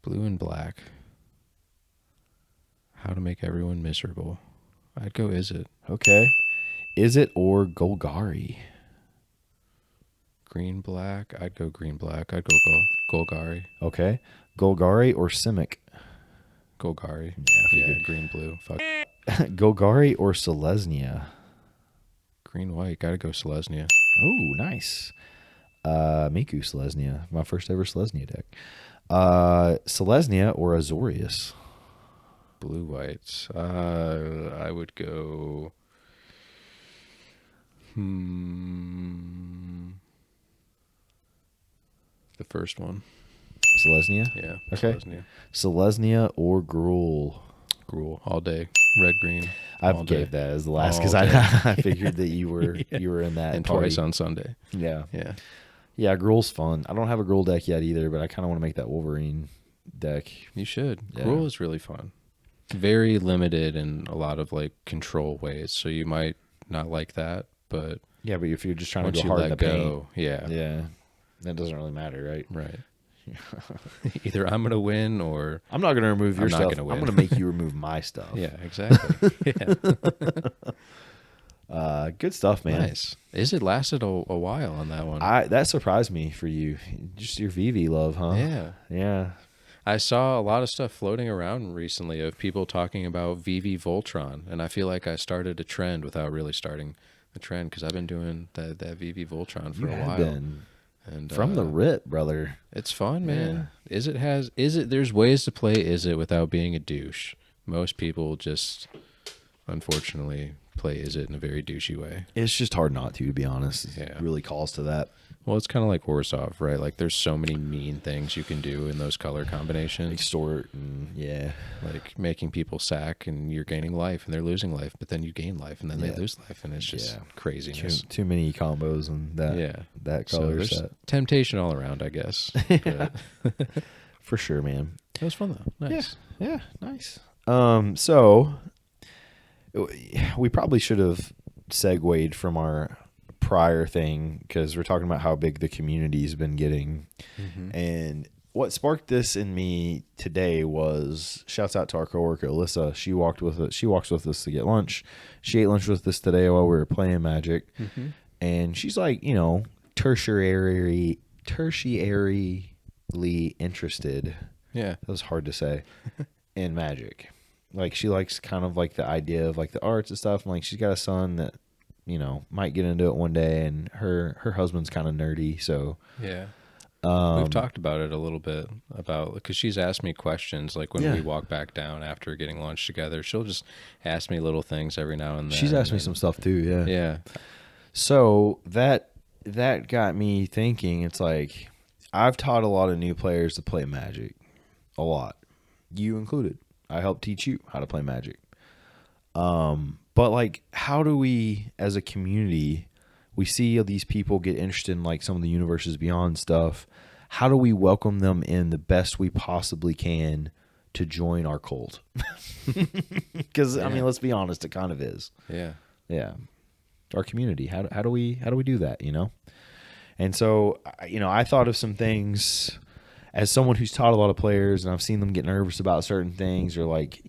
Speaker 2: Blue and black. How to make everyone miserable. I'd go. Is it?
Speaker 1: Okay. Is it or Golgari?
Speaker 2: Green, black. I'd go green, black. I'd go Golgari.
Speaker 1: Okay. Golgari or Simic?
Speaker 2: Golgari.
Speaker 1: Yeah,
Speaker 2: green, blue. Fuck.
Speaker 1: Golgari or Selesnya?
Speaker 2: Green, white. Gotta go Selesnya.
Speaker 1: Oh, nice. Miku Selesnya. My first ever Selesnya deck. Selesnya or Azorius?
Speaker 2: Blue, white. I would go. The first one.
Speaker 1: Selesnya?
Speaker 2: Yeah.
Speaker 1: Okay.
Speaker 2: Selesnya.
Speaker 1: Selesnya or Gruul?
Speaker 2: Gruul. All day. Red, green.
Speaker 1: I
Speaker 2: all
Speaker 1: gave
Speaker 2: day.
Speaker 1: that as the last
Speaker 2: All
Speaker 1: because
Speaker 2: day.
Speaker 1: I figured that you were you were in that
Speaker 2: And
Speaker 1: party.
Speaker 2: twice on Sunday.
Speaker 1: Yeah.
Speaker 2: Yeah.
Speaker 1: Yeah, Gruul's fun. I don't have a Gruul deck yet either, but I kind of want to make that Wolverine deck.
Speaker 2: You should.
Speaker 1: Yeah.
Speaker 2: Gruul is really fun. Very limited in a lot of like control ways, so you might not like that, but
Speaker 1: Yeah, but if you're just trying
Speaker 2: once
Speaker 1: to go
Speaker 2: you
Speaker 1: hard in the
Speaker 2: let
Speaker 1: paint,
Speaker 2: go, yeah,
Speaker 1: that doesn't really matter, right?
Speaker 2: right. Either I'm gonna win or
Speaker 1: I'm not going to remove your
Speaker 2: I'm not
Speaker 1: stuff.
Speaker 2: gonna win.
Speaker 1: I'm going to make you remove my stuff.
Speaker 2: yeah, exactly. Yeah.
Speaker 1: Good stuff, man.
Speaker 2: Nice. Is it lasted a while on that one?
Speaker 1: That surprised me for you. Just your VV love, huh?
Speaker 2: Yeah.
Speaker 1: Yeah.
Speaker 2: I saw a lot of stuff floating around recently of people talking about VV Voltron, and I feel like I started a trend without really starting a trend because I've been doing that VV Voltron for
Speaker 1: You
Speaker 2: a
Speaker 1: have
Speaker 2: while.
Speaker 1: been
Speaker 2: And
Speaker 1: from the rip, brother.
Speaker 2: it's fun, man. Is it there's ways to play Is it without being a douche. Most people just unfortunately play Is it in a very douchey way.
Speaker 1: It's just hard not to be honest.
Speaker 2: Yeah.
Speaker 1: It really calls to that.
Speaker 2: Well, it's kind of like Orzhov, right? Like there's so many mean things you can do in those color combinations.
Speaker 1: Extort and yeah.
Speaker 2: Like making people sack and you're gaining life and they're losing life, but then you gain life and then they lose life and it's just craziness.
Speaker 1: Too many combos and that
Speaker 2: So
Speaker 1: color
Speaker 2: there's
Speaker 1: set.
Speaker 2: temptation all around, I guess. But
Speaker 1: For sure, man.
Speaker 2: it was fun though. Nice.
Speaker 1: Yeah, nice. So we probably should have segued from our prior thing because we're talking about how big the community's been getting.
Speaker 2: Mm-hmm.
Speaker 1: And what sparked this in me today was shouts out to our coworker Alyssa. She walks with us to get lunch. She ate lunch with us today while we were playing Magic.
Speaker 2: Mm-hmm.
Speaker 1: And she's like, tertiarily interested.
Speaker 2: Yeah.
Speaker 1: That was hard to say. In Magic. Like she likes kind of like the idea of like the arts and stuff. And like she's got a son that, might get into it one day, and her husband's kind of nerdy, so
Speaker 2: Yeah. We've talked about it a little bit because she's asked me questions like when we walk back down after getting lunch together. She'll just ask me little things every now and then.
Speaker 1: She's asked me some stuff too, yeah.
Speaker 2: Yeah.
Speaker 1: So that got me thinking. It's like I've taught a lot of new players to play Magic, a lot, you included. I helped teach you how to play Magic. But like, how do we, as a community, we see these people get interested in like some of the Universes Beyond stuff. How do we welcome them in the best we possibly can to join our cult? Because I mean, let's be honest, it kind of is.
Speaker 2: Yeah.
Speaker 1: Yeah, our community. How do we do that? And so I thought of some things as someone who's taught a lot of players, and I've seen them get nervous about certain things, or like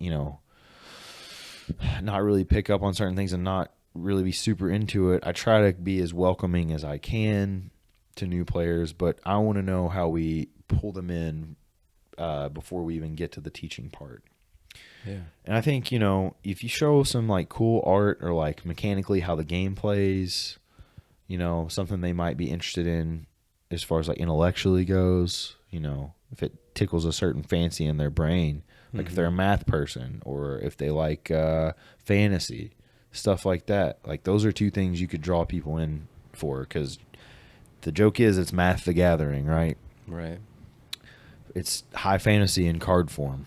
Speaker 1: not really pick up on certain things and not really be super into it. I try to be as welcoming as I can to new players, but I want to know how we pull them in before we even get to the teaching part.
Speaker 2: Yeah.
Speaker 1: And I think, you know, if you show some like cool art or like mechanically how the game plays, you know, something they might be interested in as far as like intellectually goes, you know, if it tickles a certain fancy in their brain, like if they're a math person or if they like fantasy, stuff like that. Like those are two things you could draw people in for, because the joke is it's Math the Gathering, right?
Speaker 2: Right.
Speaker 1: It's high fantasy in card form.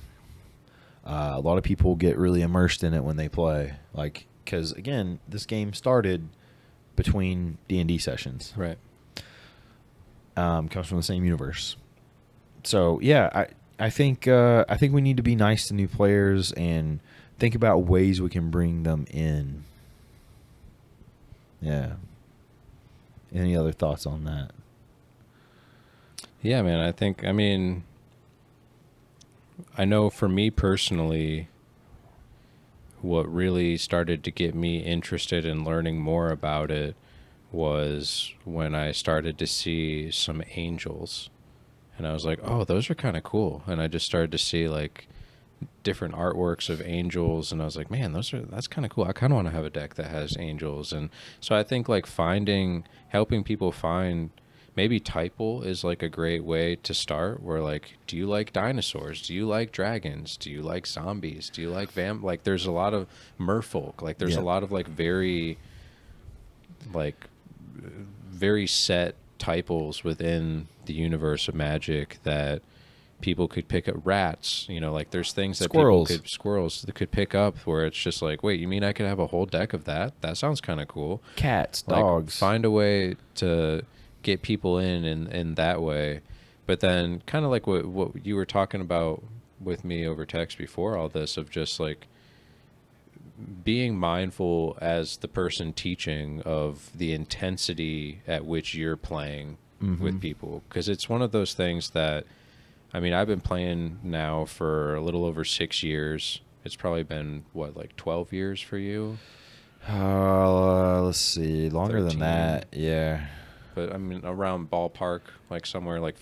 Speaker 1: A lot of people get really immersed in it when they play, like, because again, this game started between D&D sessions.
Speaker 2: Right.
Speaker 1: Comes from the same universe. So yeah, I think we need to be nice to new players and think about ways we can bring them in. Yeah. Any other thoughts on that?
Speaker 2: Yeah, man. I mean, I know for me personally, what really started to get me interested in learning more about it was when I started to see some angels. And I was like, oh, those are kind of cool. And I just started to see like different artworks of angels, and I was like, man, that's kind of cool. I kind of want to have a deck that has angels. And so I think like helping people find, maybe Typal is like a great way to start, where like, do you like dinosaurs? Do you like dragons? Do you like zombies? Do you like like there's a lot of merfolk, like there's a lot of like very set typals within the universe of Magic that people could pick up. Rats, you know, like there's things that squirrels that could pick up, where it's just like, wait, you mean I could have a whole deck of that? That sounds kind of cool.
Speaker 1: Cats,
Speaker 2: like,
Speaker 1: dogs.
Speaker 2: Find a way to get people in that way. But then kind of like what you were talking about with me over text before all this, of just like being mindful as the person teaching of the intensity at which you're playing with people. Because it's one of those things that, I mean, I've been playing now for a little over 6 years. It's probably been, what, like 12 years for you?
Speaker 1: Let's see. Longer
Speaker 2: 13.
Speaker 1: than that, yeah.
Speaker 2: But, I mean, around ballpark, like somewhere like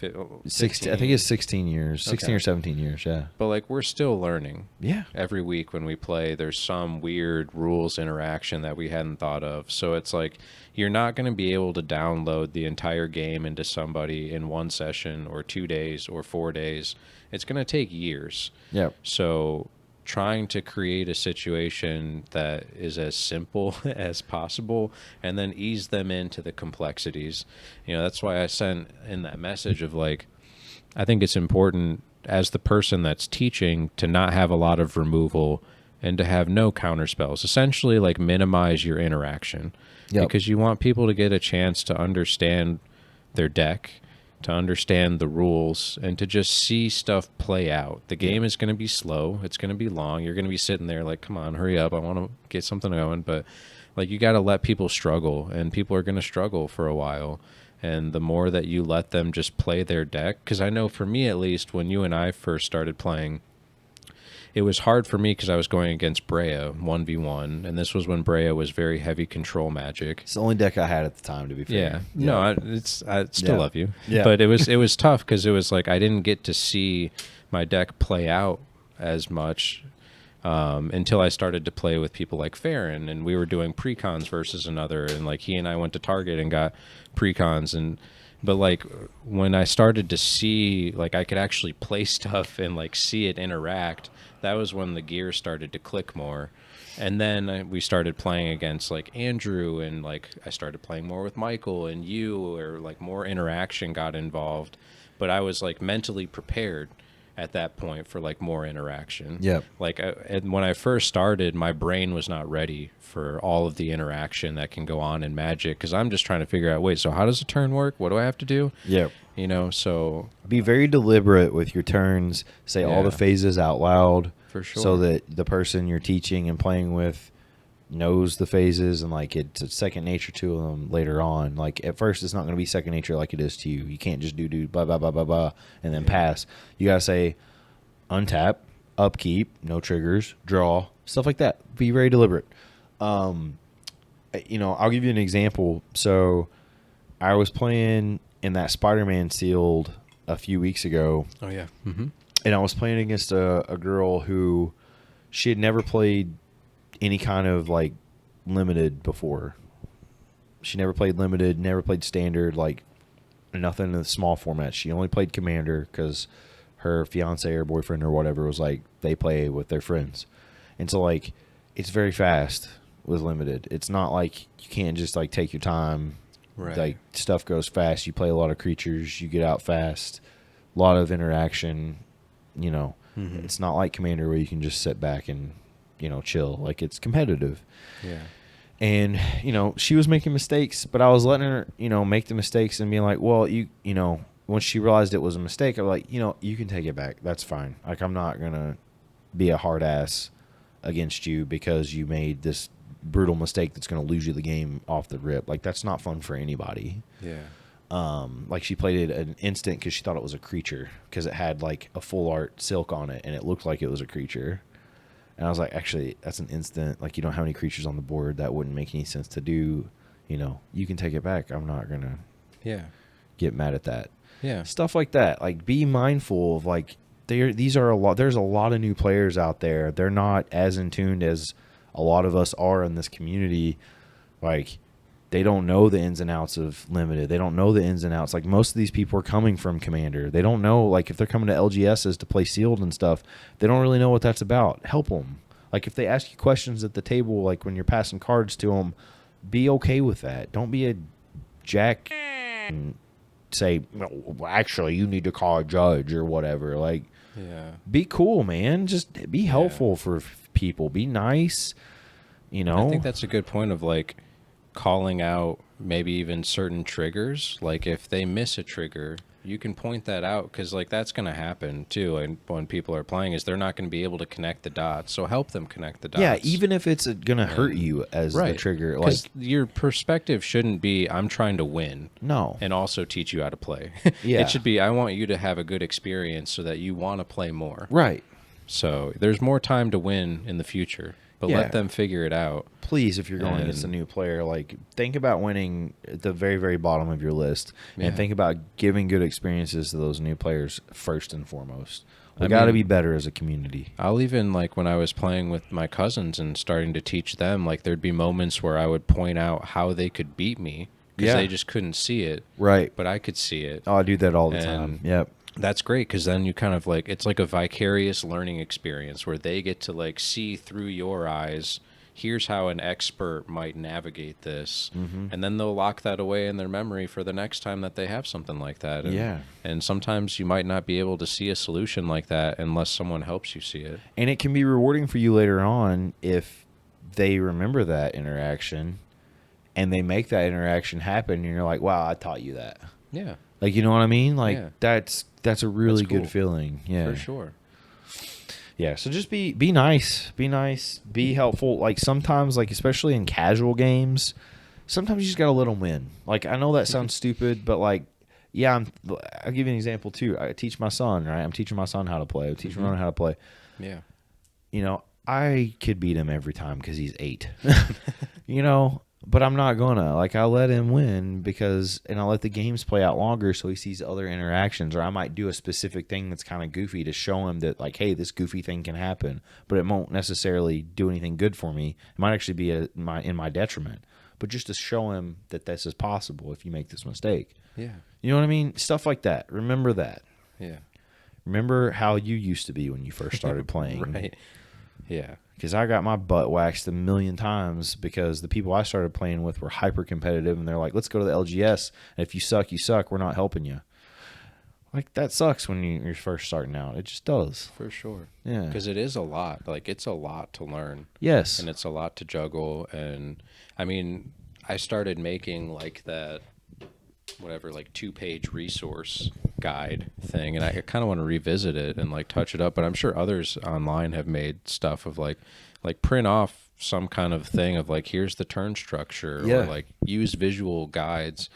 Speaker 1: 16, I think it's 16 years. 16 or 17 years, yeah.
Speaker 2: But, like, we're still learning.
Speaker 1: Yeah.
Speaker 2: Every week when we play, there's some weird rules interaction that we hadn't thought of. So it's like, you're not going to be able to download the entire game into somebody in one session or 2 days or 4 days. It's going to take years.
Speaker 1: Yep.
Speaker 2: So trying to create a situation that is as simple as possible and then ease them into the complexities. You know, that's why I sent in that message of like, I think it's important as the person that's teaching to not have a lot of removal and to have no counter spells. Essentially, like, minimize your interaction.
Speaker 1: Yep.
Speaker 2: Because you want people to get a chance to understand their deck, to understand the rules, and to just see stuff play out. The game is going to be slow. It's going to be long. You're going to be sitting there like, come on, hurry up. I want to get something going. But like, you got to let people struggle, and people are going to struggle for a while. And the more that you let them just play their deck, because I know for me at least, when you and I first started playing, it was hard for me because I was going against Brea 1v1, and this was when Brea was very heavy control Magic.
Speaker 1: It's the only deck I had at the time, to be fair.
Speaker 2: Yeah. No, I still love you.
Speaker 1: Yeah.
Speaker 2: But it was tough because it was like I didn't get to see my deck play out as much until I started to play with people like Farron, and we were doing precons versus another, and like he and I went to Target and got precons. But like when I started to see, like, I could actually play stuff and like see it interact, that was when the gear started to click more. And then we started playing against like Andrew, and like I started playing more with Michael and you, or like more interaction got involved. But I was like mentally prepared at that point for like more interaction.
Speaker 1: Yeah.
Speaker 2: Like and when I first started, my brain was not ready for all of the interaction that can go on in Magic, because I'm just trying to figure out, wait, so how does a turn work? What do I have to do?
Speaker 1: Yeah.
Speaker 2: You know, so
Speaker 1: be very deliberate with your turns. Say all the phases out loud.
Speaker 2: For sure.
Speaker 1: So that the person you're teaching and playing with knows the phases, and like it's second nature to them later on. Like at first, it's not going to be second nature like it is to you. You can't just do blah blah blah blah blah and then pass. You gotta say untap, upkeep, no triggers, draw, stuff like that. Be very deliberate. You know, I'll give you an example. So I was playing in that Spider-Man sealed a few weeks ago.
Speaker 2: Oh yeah. Mm-hmm.
Speaker 1: and I was playing against a girl who she had never played any kind of like limited before. She never played limited, never played standard, like nothing in the small format. She only played commander because her fiance or boyfriend or whatever was like they play with their friends, and so like it's very fast with limited. It's not like you can't just like take your time.
Speaker 2: Right.
Speaker 1: Like stuff goes fast. You play a lot of creatures. You get out fast. A lot of interaction. You know, it's not like commander where you can just sit back and chill. Like it's competitive.
Speaker 2: Yeah.
Speaker 1: And, she was making mistakes, but I was letting her, make the mistakes and being like, well, once she realized it was a mistake, I was like, you can take it back. That's fine. Like, I'm not going to be a hard ass against you because you made this brutal mistake that's going to lose you the game off the rip. Like, that's not fun for anybody.
Speaker 2: Yeah.
Speaker 1: Like, she played it an instant because she thought it was a creature because it had, like, a full art silk on it, and it looked like it was a creature. And I was like, actually, that's an instant. Like, you don't have any creatures on the board. That wouldn't make any sense to do. You can take it back. I'm not going to get mad at that.
Speaker 2: Yeah.
Speaker 1: Stuff like that. Like, be mindful of, like, there's a lot of new players out there. They're not as in tune as a lot of us are in this community. Like, they don't know the ins and outs of limited. They don't know the ins and outs. Like, most of these people are coming from commander. They don't know, like, if they're coming to LGSs to play sealed and stuff, they don't really know what that's about. Help them. Like, if they ask you questions at the table, like when you're passing cards to them, be okay with that. Don't be a jack and say, well, actually, you need to call a judge or whatever. Like, be cool, man. Just be helpful for people. Be nice.
Speaker 2: I think that's a good point of, like, calling out maybe even certain triggers. Like, if they miss a trigger, you can point that out, because like that's going to happen too. And when people are playing, is they're not going to be able to connect the dots. So help them connect the dots.
Speaker 1: Yeah, even if it's going to hurt you as the trigger. Like,
Speaker 2: your perspective shouldn't be, I'm trying to win.
Speaker 1: No.
Speaker 2: And also teach you how to play.
Speaker 1: Yeah.
Speaker 2: It should be, I want you to have a good experience so that you want to play more.
Speaker 1: Right.
Speaker 2: So there's more time to win in the future. But let them figure it out.
Speaker 1: Please, if you're going against a new player, like, think about winning at the very, very bottom of your list, and think about giving good experiences to those new players first and foremost. We got to be better as a community.
Speaker 2: I'll even, like, when I was playing with my cousins and starting to teach them, like, there'd be moments where I would point out how they could beat me because they just couldn't see it.
Speaker 1: Right.
Speaker 2: But I could see it.
Speaker 1: Oh, I do that all the time. Yep.
Speaker 2: That's great, because then you kind of, like, it's like a vicarious learning experience where they get to, like, see through your eyes, here's how an expert might navigate this, and then they'll lock that away in their memory for the next time that they have something like that. And sometimes you might not be able to see a solution like that unless someone helps you see it.
Speaker 1: And it can be rewarding for you later on if they remember that interaction and they make that interaction happen, and you're like, wow, I taught you that.
Speaker 2: Yeah.
Speaker 1: Like, you know what I mean? Like, that's a really
Speaker 2: cool.
Speaker 1: good feeling. Yeah.
Speaker 2: For sure.
Speaker 1: Yeah, so just be nice. Be nice. Be helpful. Like, sometimes, like, especially in casual games, sometimes you just got to let them win. Like, I know that sounds stupid, but, like, I'll give you an example, too. I teach my son, right? I'm teaching my son how to play. I teach him how to play.
Speaker 2: Yeah.
Speaker 1: I could beat him every time because he's 8. But I'm not gonna. Like, I let him win and I let the games play out longer so he sees other interactions. Or I might do a specific thing that's kind of goofy to show him that, like, hey, this goofy thing can happen, but it won't necessarily do anything good for me. It might actually be in my detriment. But just to show him that this is possible if you make this mistake.
Speaker 2: Yeah.
Speaker 1: You know what I mean? Stuff like that. Remember that.
Speaker 2: Yeah.
Speaker 1: Remember how you used to be when you first started playing.
Speaker 2: Right. Yeah.
Speaker 1: Because I got my butt waxed a million times because the people I started playing with were hyper competitive, and they're like, let's go to the LGS, and if you suck, you suck. We're not helping you. Like, that sucks when you're first starting out. It just does.
Speaker 2: For sure.
Speaker 1: Yeah.
Speaker 2: Because it is a lot. Like, it's a lot to learn.
Speaker 1: Yes.
Speaker 2: And it's a lot to juggle. And, I mean, I started making, like, that, whatever, like, 2-page resource guide thing, and I kind of want to revisit it and, like, touch it up. But I'm sure others online have made stuff of, like print off some kind of thing of, like, here's the turn structure, or, like, use visual guides.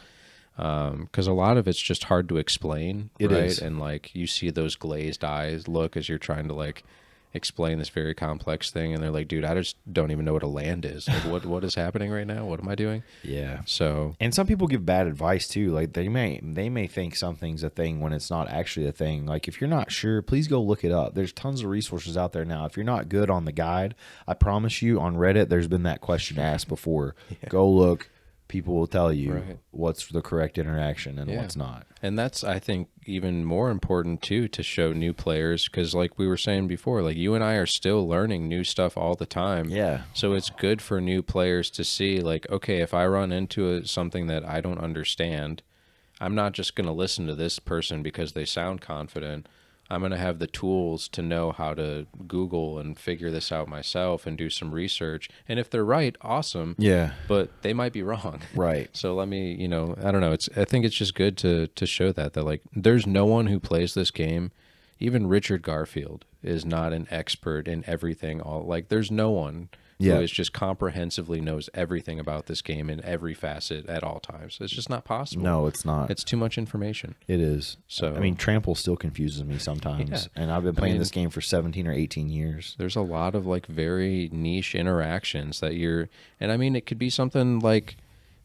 Speaker 2: Because a lot of it's just hard to explain,
Speaker 1: It
Speaker 2: right?
Speaker 1: is.
Speaker 2: And, like, you see those glazed eyes look as you're trying to, like, explain this very complex thing, and they're like, dude, I just don't even know what a land is. Like, what is happening right now? What am I doing?
Speaker 1: Yeah.
Speaker 2: So,
Speaker 1: And some people give bad advice too. Like they may think something's a thing when it's not actually a thing. Like if you're not sure, please go look it up. There's tons of resources out there now. If you're not good on the guide, I promise you on Reddit there's been that question asked before. Yeah. Go look. People will tell you what's the correct interaction and what's not.
Speaker 2: And that's, I think, even more important too, to show new players, because like we were saying before, like you and I are still learning new stuff all the time.
Speaker 1: Yeah.
Speaker 2: So it's good for new players to see, like, okay, if I run into something that I don't understand, I'm not just going to listen to this person because they sound confident. I'm going to have the tools to know how to Google and figure this out myself and do some research. And if they're right, awesome.
Speaker 1: Yeah.
Speaker 2: But they might be wrong.
Speaker 1: Right.
Speaker 2: So let me, I don't know. I think it's just good to show that like there's no one who plays this game. Even Richard Garfield is not an expert in everything. There's no one who is just comprehensively knows everything about this game in every facet at all times. It's just not possible.
Speaker 1: No, it's not.
Speaker 2: It's too much information.
Speaker 1: It is.
Speaker 2: So
Speaker 1: I mean, Trample still confuses me sometimes, and I've been playing this game for 17 or 18 years.
Speaker 2: There's a lot of like very niche interactions that and I mean, it could be something like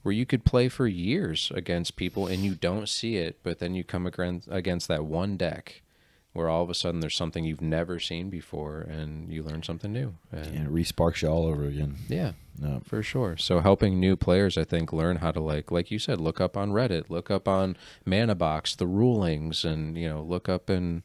Speaker 2: where you could play for years against people and you don't see it, but then you come against that one deck where all of a sudden there's something you've never seen before and you learn something new. And
Speaker 1: it re-sparks you all over again.
Speaker 2: Yeah, for sure. So helping new players, I think, learn how to, like you said, look up on Reddit, look up on Mana Box, the rulings, and, look up in...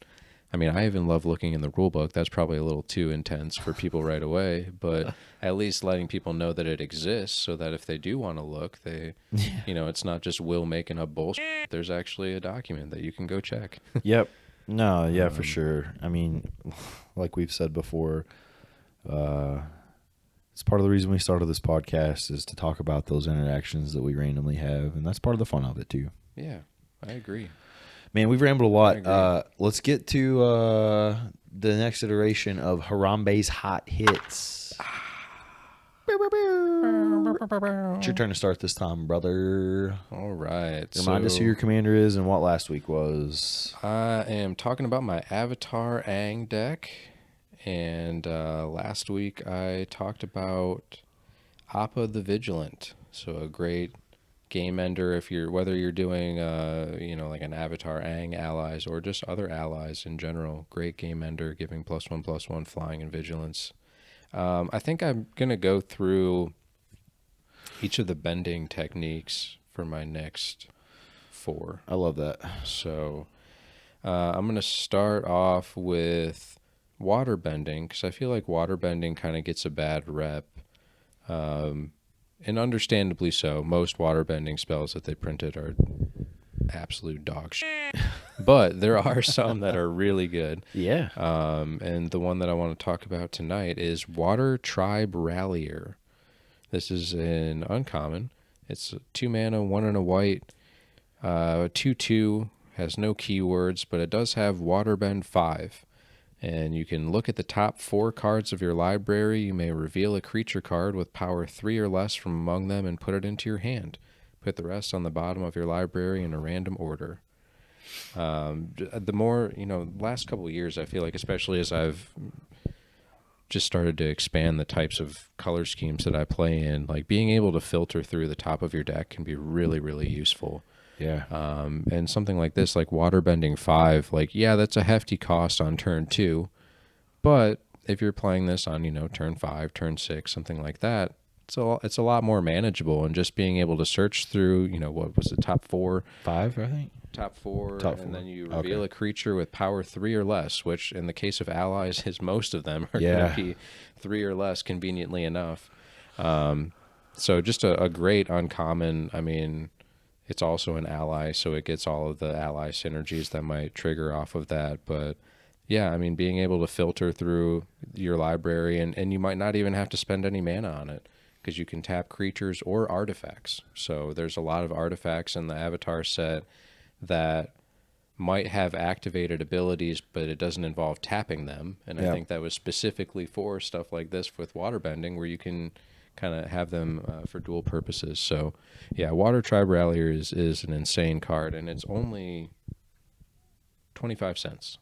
Speaker 2: I mean, I even love looking in the rule book. That's probably a little too intense for people right away, but at least letting people know that it exists so that if they do want to look, they, it's not just Will making up bullshit. There's actually a document that you can go check.
Speaker 1: Yep. No, yeah, for sure. I mean, like we've said before, it's part of the reason we started this podcast is to talk about those interactions that we randomly have, and that's part of the fun of it too.
Speaker 2: Yeah, I agree.
Speaker 1: Man, we've rambled a lot. Let's get to the next iteration of Harambe's Hot Hits. It's your turn to start this time, brother.
Speaker 2: All right.
Speaker 1: Remind us who your commander is and what last week was.
Speaker 2: I am talking about my Avatar Aang deck. And last week I talked about Appa the Vigilant. So a great game ender whether you're doing like an Avatar Aang allies or just other allies in general. Great game ender, giving +1/+1 flying and vigilance. I think I'm going to go through each of the bending techniques for my next 4.
Speaker 1: I love that.
Speaker 2: So I'm going to start off with water bending, because I feel like water bending kind of gets a bad rep. And understandably so. Most water bending spells that they printed are absolute dog shit. But there are some that are really good.
Speaker 1: Yeah.
Speaker 2: And the one that I want to talk about tonight is Water Tribe Rallier. This is an uncommon. It's 2 mana, 1 and a white, 2/2, has no keywords, but it does have Waterbend 5. And you can look at the top 4 cards of your library. You may reveal a creature card with power 3 or less from among them and put it into your hand. Put the rest on the bottom of your library in a random order. The more, last couple of years, I feel like, especially as I've just started to expand the types of color schemes that I play in, like being able to filter through the top of your deck can be really, really useful.
Speaker 1: Yeah.
Speaker 2: And something like this, like Waterbending 5, like, yeah, that's a hefty cost on turn 2. But if you're playing this on, turn 5, turn 6, something like that, it's a lot more manageable. And just being able to search through, what was the top 4?
Speaker 1: 5, I think.
Speaker 2: Top 4, and then you reveal a creature with power 3 or less, which in the case of allies is most of them are going to be 3 or less, conveniently enough. So just a great uncommon. I mean, it's also an ally, so it gets all of the ally synergies that might trigger off of that. But yeah, I mean, being able to filter through your library, and you might not even have to spend any mana on it, because you can tap creatures or artifacts. So there's a lot of artifacts in the Avatar set that might have activated abilities, but it doesn't involve tapping them. And I think that was specifically for stuff like this with waterbending, where you can kind of have them for dual purposes. So yeah, Water Tribe Rallier is an insane card, and it's only 25 cents.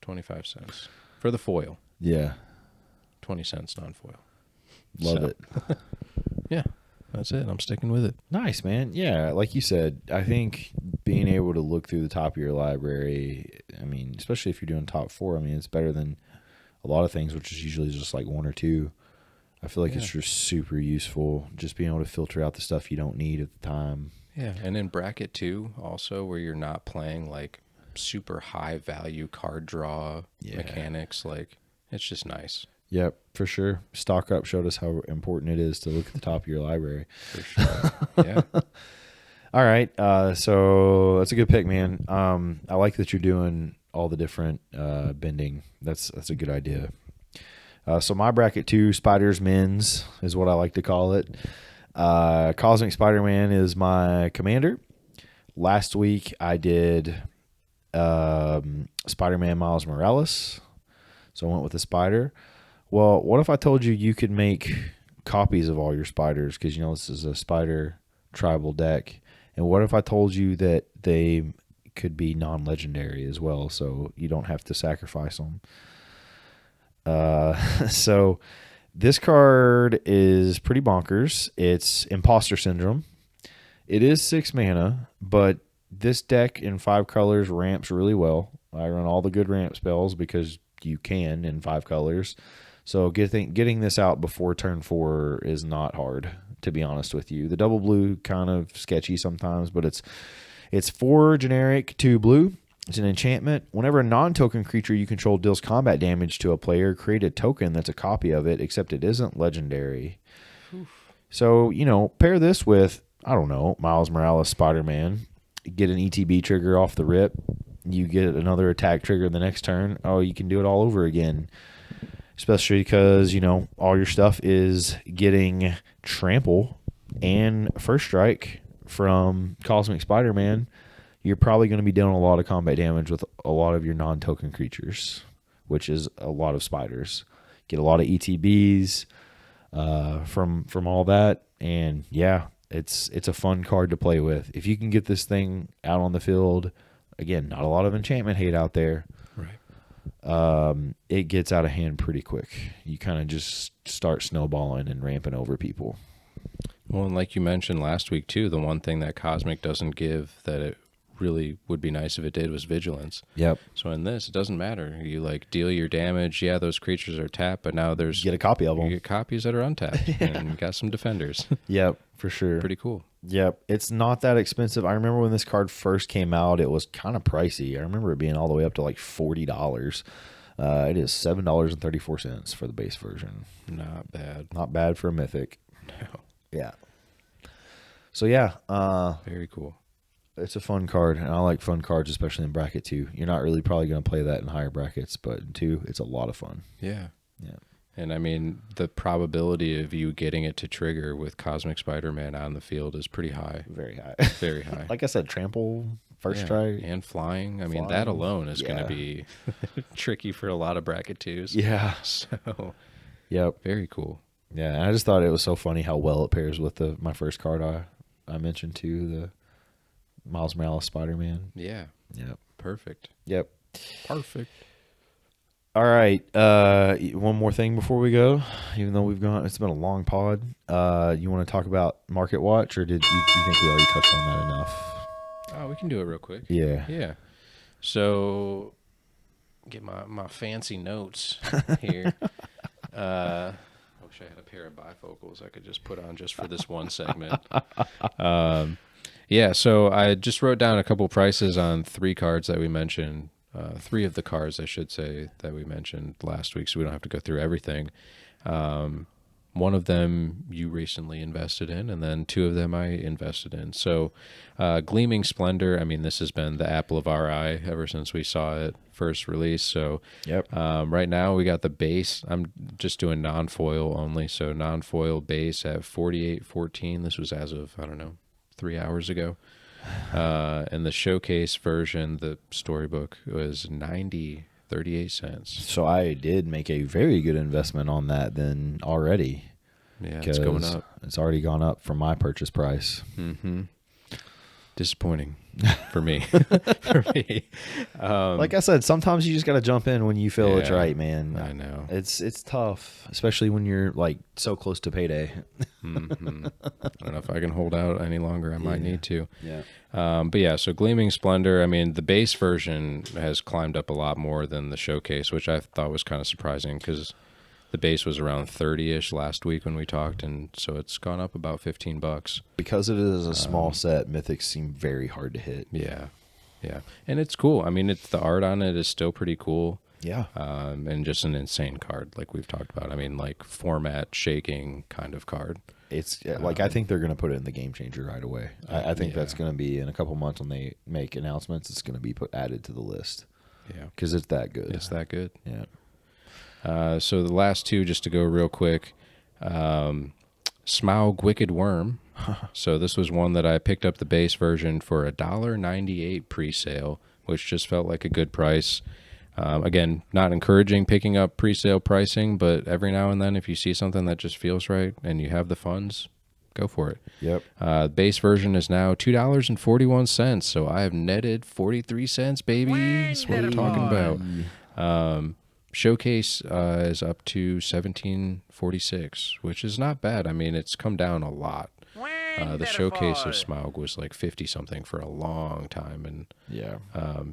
Speaker 2: 25 cents for the foil.
Speaker 1: Yeah.
Speaker 2: 20 cents non-foil.
Speaker 1: Love
Speaker 2: So,
Speaker 1: it.
Speaker 2: Yeah, that's it. I'm sticking with it.
Speaker 1: Nice, man. Yeah, like you said, I think being able to look through the top of your library, I mean, especially if you're doing top 4, I mean, it's better than a lot of things, which is usually just like 1 or 2. I feel like it's just super useful, just being able to filter out the stuff you don't need at the time.
Speaker 2: Yeah, and in bracket 2 also, where you're not playing like super high value card draw mechanics, like it's just nice.
Speaker 1: Yep, for sure. Stock Up showed us how important it is to look at the top of your library.
Speaker 2: For sure. Yeah.
Speaker 1: All right, so that's a good pick, man. I like that you're doing all the different bending. That's a good idea. So my bracket 2, Spiders Men's is what I like to call it. Cosmic Spider-Man is my commander. Last week I did Spider-Man Miles Morales, so I went with the spider. Well, what if I told you you could make copies of all your spiders, because, you know, this is a spider tribal deck. And what if I told you that they could be non-legendary as well, so you don't have to sacrifice them? So this card is pretty bonkers. It's Imposter Syndrome. It is 6 mana, but this deck in 5 colors ramps really well. I run all the good ramp spells because you can in 5 colors. So getting this out before turn 4 is not hard, to be honest with you. The double blue kind of sketchy sometimes, but it's 4 generic, 2 blue. It's an enchantment. Whenever a non-token creature you control deals combat damage to a player, create a token that's a copy of it, except it isn't legendary. Oof. So, you know, pair this with, I don't know, Miles Morales Spider-Man. Get an ETB trigger off the rip. You get another attack trigger the next turn. Oh, you can do it all over again. Especially because, you know, all your stuff is getting trample and first strike from Cosmic Spider-Man. You're probably going to be doing a lot of combat damage with a lot of your non-token creatures, which is a lot of spiders. Get a lot of ETBs from all that, and yeah, it's a fun card to play with. If you can get this thing out on the field, again, not a lot of enchantment hate out there.
Speaker 2: Right.
Speaker 1: It gets out of hand pretty quick. You kind of just start snowballing and ramping over people.
Speaker 2: Well, and like you mentioned last week too, the one thing that Cosmic doesn't give that it really would be nice if it did was vigilance.
Speaker 1: Yep.
Speaker 2: So in this, it doesn't matter. You like deal your damage. Yeah, those creatures are tapped, but now there's
Speaker 1: you get a copy of them.
Speaker 2: You get copies that are untapped, and you got some defenders.
Speaker 1: Yep, for sure.
Speaker 2: Pretty cool.
Speaker 1: Yep, it's not that expensive. I remember when this card first came out, it was kind of pricey. I remember it being all the way up to like $40. It is $7.34 for the base version.
Speaker 2: Not bad.
Speaker 1: Not bad for a mythic.
Speaker 2: No.
Speaker 1: Yeah. So yeah,
Speaker 2: very cool.
Speaker 1: It's a fun card, and I like fun cards, especially in bracket 2. You're not really probably going to play that in higher brackets, but in 2, it's a lot of fun.
Speaker 2: Yeah.
Speaker 1: Yeah.
Speaker 2: And I mean, the probability of you getting it to trigger with Cosmic Spider-Man on the field is pretty high.
Speaker 1: Very high.
Speaker 2: Very high.
Speaker 1: Like I said, trample, first strike.
Speaker 2: And flying. I mean, that alone is going to be tricky for a lot of bracket 2s.
Speaker 1: Yeah.
Speaker 2: So,
Speaker 1: yep.
Speaker 2: Very cool.
Speaker 1: Yeah, and I just thought it was so funny how well it pairs with my first card I mentioned too, the Miles Morales Spider-Man.
Speaker 2: Yeah.
Speaker 1: Yep.
Speaker 2: Perfect.
Speaker 1: Yep.
Speaker 2: Perfect.
Speaker 1: All right. One more thing before we go, even though it's been a long pod. You want to talk about Market Watch, or did you think we already touched on that enough?
Speaker 2: Oh, we can do it real quick.
Speaker 1: Yeah.
Speaker 2: Yeah. So, get my fancy notes here. I wish I had a pair of bifocals I could just put on just for this one segment. Yeah, so I just wrote down a couple prices on 3 cards that we mentioned. 3 of the cards, I should say, that we mentioned last week, so we don't have to go through everything. One of them you recently invested in, and then 2 of them I invested in. So Gleaming Splendor, I mean, this has been the apple of our eye ever since we saw it first released. So
Speaker 1: yep.
Speaker 2: Right now we got the base. I'm just doing non-foil only, so non-foil base at 48.14. This was as of, I don't know, 3 hours ago. And the showcase version, the storybook, was 90.38 cents.
Speaker 1: So I did make a very good investment on that then already.
Speaker 2: Yeah, it's going up.
Speaker 1: It's already gone up from my purchase price.
Speaker 2: Mm-hmm. Disappointing for me. For me.
Speaker 1: Like I said, sometimes you just got to jump in when you feel it's
Speaker 2: Yeah,
Speaker 1: right, man.
Speaker 2: I know.
Speaker 1: It's tough, especially when you're like so close to payday.
Speaker 2: Mm-hmm. I don't know if I can hold out any longer. I might need to.
Speaker 1: Yeah.
Speaker 2: But yeah, so Gleaming Splendor, I mean, the base version has climbed up a lot more than the showcase, which I thought was kind of surprising because the base was around 30-ish last week when we talked, and so it's gone up about $15.
Speaker 1: Because it is a small set, mythics seem very hard to hit.
Speaker 2: Yeah. Yeah. And it's cool. I mean, the art on it is still pretty cool.
Speaker 1: Yeah.
Speaker 2: And just an insane card, like we've talked about. I mean, like format shaking kind of card.
Speaker 1: It's like I think they're going to put it in the game changer right away. I think
Speaker 2: yeah.
Speaker 1: that's going to be in a couple months when they make announcements. It's going to be added to the list.
Speaker 2: Yeah.
Speaker 1: Because it's that good.
Speaker 2: It's that good.
Speaker 1: Yeah.
Speaker 2: So the last two, just to go real quick, Smaug Wicked Worm. So this was one that I picked up the base version for $1.98 pre-sale, which just felt like a good price. Again, not encouraging picking up pre-sale pricing, but every now and then if you see something that just feels right and you have the funds, go for it.
Speaker 1: Yep.
Speaker 2: Base version is now $2.41, so I have netted 43 cents, baby. That's what we're talking about. Showcase is up to 17.46, which is not bad. I mean, it's come down a lot. The showcase of Smaug was like 50 something for a long time, and
Speaker 1: Yeah.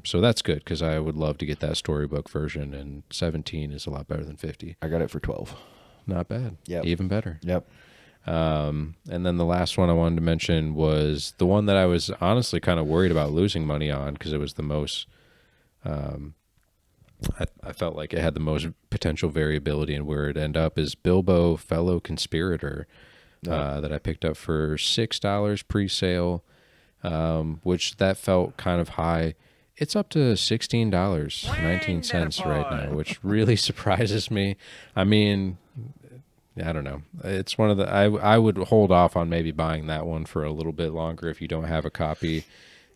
Speaker 2: so that's good because I would love to get that storybook version, and 17 is a lot better than 50.
Speaker 1: I got it for 12.
Speaker 2: Not bad.
Speaker 1: Yep.
Speaker 2: Even better.
Speaker 1: Yep.
Speaker 2: And then the last one I wanted to mention was the one that I was honestly kind of worried about losing money on because it was the most. I felt like it had the most potential variability in where it end up is Bilbo Fellow Conspirator that I picked up for $6 pre-sale, which that felt kind of high. It's up to $16.19 right now, which really surprises me. I mean, I don't know. It's one of the I would hold off on maybe buying that one for a little bit longer if you don't have a copy.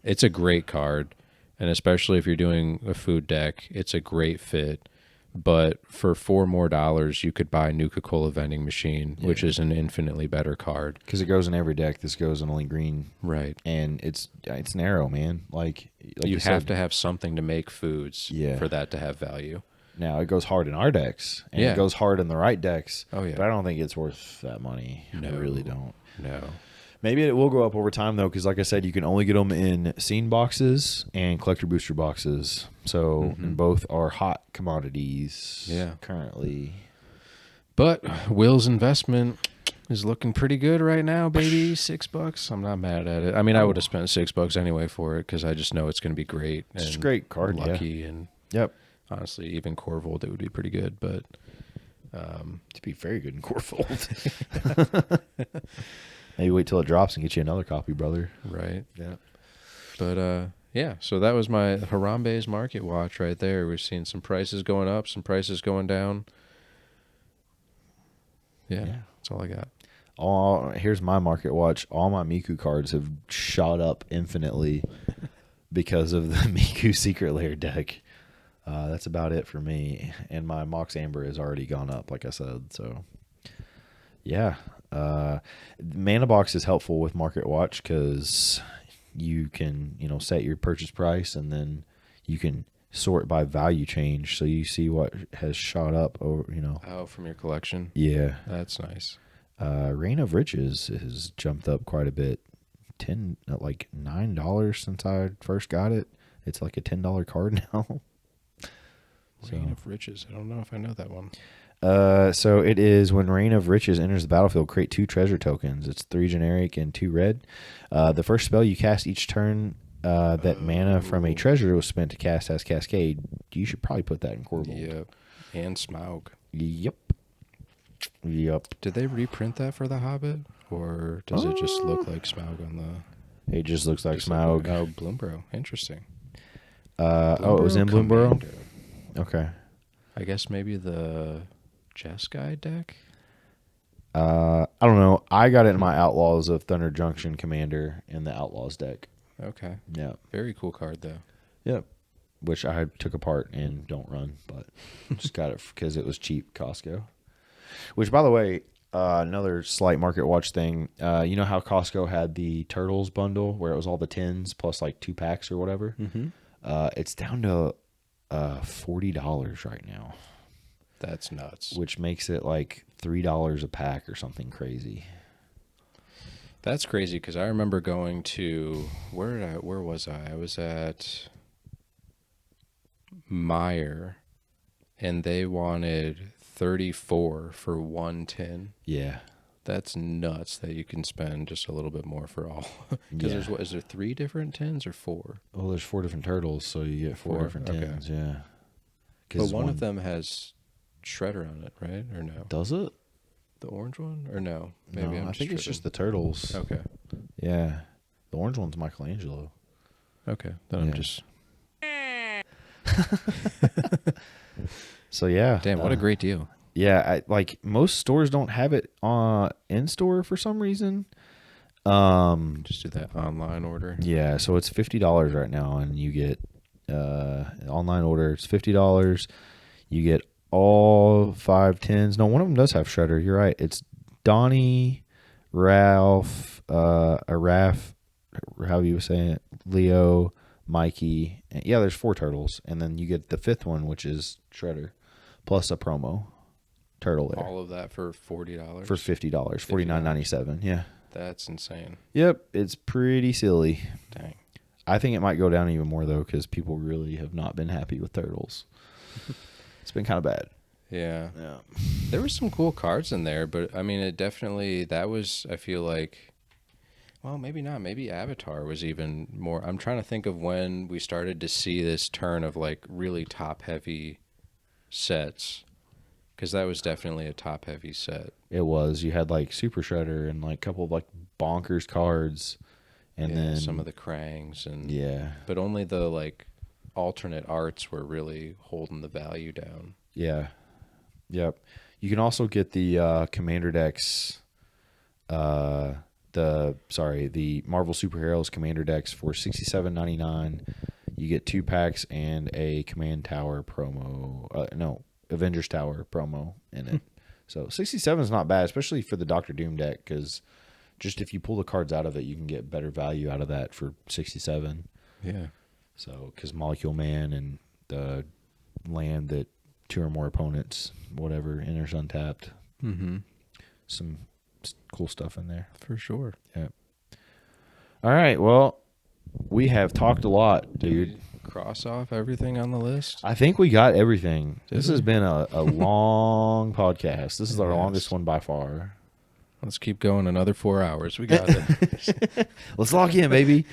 Speaker 2: It's a great card. And especially if you're doing a food deck, it's a great fit. But for $4 more, you could buy Nuka-Cola Vending Machine, which is an infinitely better card.
Speaker 1: Because it goes in every deck. This goes in only green.
Speaker 2: Right.
Speaker 1: And it's narrow, man. Like
Speaker 2: you have to have something to make foods
Speaker 1: Yeah.
Speaker 2: for that to have value.
Speaker 1: Now, it goes hard in our decks. And
Speaker 2: Yeah.
Speaker 1: it goes hard in the right decks.
Speaker 2: Oh, yeah.
Speaker 1: But I don't think it's worth that money.
Speaker 2: No.
Speaker 1: I really don't.
Speaker 2: No.
Speaker 1: Maybe it will go up over time, though, because like I said, you can only get them in scene boxes and collector booster boxes. So and both are hot commodities currently.
Speaker 2: But Will's investment is looking pretty good right now, baby. $6. I'm not mad at it. I mean, I would have spent $6 anyway for it because I just know it's going to be great.
Speaker 1: It's a great card,
Speaker 2: lucky, and
Speaker 1: Yep.
Speaker 2: honestly, even Corvold, it would be pretty good. But
Speaker 1: To be very good in Corvold. Maybe wait till it drops and get you another copy, brother.
Speaker 2: right.
Speaker 1: Yeah.
Speaker 2: But yeah, so that was my Harambe's market watch right there. We've seen some prices going up, some prices going down. Yeah, that's all I got.
Speaker 1: Here's my market watch. All my Miku cards have shot up infinitely because of the Miku Secret Lair deck. That's about it for me. And my Mox Amber has already gone up, like I said. So, yeah. Mana Box is helpful with Market Watch because you can, set your purchase price and then you can sort by value change. So you see what has shot up over,
Speaker 2: Oh, from your collection?
Speaker 1: Yeah.
Speaker 2: That's nice.
Speaker 1: Reign of Riches has jumped up quite a bit. Like $9 since I first got it. It's like a $10 card now.
Speaker 2: Reign of Riches. I don't know if I know that one.
Speaker 1: So it is when Reign of Riches enters the battlefield, create 2 treasure tokens. It's 3 generic and 2 red. The first spell you cast each turn that mana from a treasure was spent to cast as Cascade. You should probably put that in Corvold.
Speaker 2: Yep. And Smaug.
Speaker 1: Yep.
Speaker 2: Did they reprint that for The Hobbit? Or does it just look like Smaug on the...
Speaker 1: It just looks like
Speaker 2: just
Speaker 1: Smaug.
Speaker 2: Bloomborough. Interesting.
Speaker 1: It was in Bloomborough?
Speaker 2: Commander.
Speaker 1: Okay.
Speaker 2: I guess maybe the Jeskai deck?
Speaker 1: I don't know. I got it in my Outlaws of Thunder Junction Commander in the Outlaws deck.
Speaker 2: Okay.
Speaker 1: Yeah.
Speaker 2: Very cool card, though.
Speaker 1: Yep. Which I took apart and don't run, but just got it because it was cheap, Costco. Which, by the way, Another slight market watch thing. You know how Costco had the Turtles bundle where it was all the tins plus like 2 packs or whatever?
Speaker 2: Mm-hmm.
Speaker 1: It's down to $40 right now,
Speaker 2: That's nuts.
Speaker 1: which makes it like $3 a pack or something crazy.
Speaker 2: That's crazy because I remember going to where was I? I was at Meyer, and they wanted 34 for 1 tin.
Speaker 1: Yeah.
Speaker 2: That's nuts that you can spend just a little bit more for all. Because
Speaker 1: Yeah.
Speaker 2: there's is there 3 different tins or 4?
Speaker 1: Well, there's 4 different turtles, so you get 4
Speaker 2: 4,
Speaker 1: different
Speaker 2: okay.
Speaker 1: tins. Yeah.
Speaker 2: But one of them has Shredder on it, right? Or no?
Speaker 1: Does it?
Speaker 2: The orange one? Or no?
Speaker 1: No, I think it's just the turtles.
Speaker 2: Okay.
Speaker 1: Yeah. The orange one's Michelangelo.
Speaker 2: Okay. Then
Speaker 1: Yeah.
Speaker 2: I'm just...
Speaker 1: So yeah.
Speaker 2: Damn, what a great deal.
Speaker 1: Yeah, like most stores don't have it in store for some reason.
Speaker 2: Just do that online order.
Speaker 1: Yeah, so it's $50 right now, and you get online order. It's $50. You get all 5 tins. No, one of them does have Shredder. You're right. It's Donnie, Ralph, Raph, how you were saying it, Leo, Mikey. Yeah, there's 4 turtles, and then you get the 5th one, which is Shredder, plus a promo turtle there.
Speaker 2: All of that for $40?
Speaker 1: For $50, $49.97. Yeah.
Speaker 2: That's insane.
Speaker 1: Yep, it's pretty silly.
Speaker 2: Dang.
Speaker 1: I think it might go down even more though, because people really have not been happy with turtles. It's been kind of bad.
Speaker 2: Yeah.
Speaker 1: Yeah.
Speaker 2: There were some cool cards in there, but I mean, it definitely, that was, I feel like, well, maybe not. Maybe Avatar was even more. I'm trying to think of when we started to see this turn of like really top heavy sets, because that was definitely a top heavy set.
Speaker 1: It was. You had like Super Shredder and like a couple of like bonkers cards, and then
Speaker 2: some of the Krangs and
Speaker 1: yeah,
Speaker 2: but only the like alternate arts were really holding the value down.
Speaker 1: yeah, yep. You can also get the Commander decks, the Marvel Superheroes Commander decks for $67.99. You get 2 packs and a Command Tower promo. Avengers Tower promo in it. So 67 is not bad, especially for the Doctor Doom deck, because just if you pull the cards out of it, you can get better value out of that for 67.
Speaker 2: Yeah.
Speaker 1: So, because Molecule Man and the land that 2 or more opponents, whatever, enters untapped.
Speaker 2: Mm-hmm.
Speaker 1: Some cool stuff in there.
Speaker 2: For sure.
Speaker 1: Yeah. All right. Well, we have talked a lot, dude.
Speaker 2: Cross off everything on the list.
Speaker 1: I think we got everything.
Speaker 2: Did
Speaker 1: This
Speaker 2: we?
Speaker 1: has been a long podcast. This is our
Speaker 2: Yes.
Speaker 1: longest one by far.
Speaker 2: Let's keep going another 4 hours. We got it.
Speaker 1: Let's lock in, baby.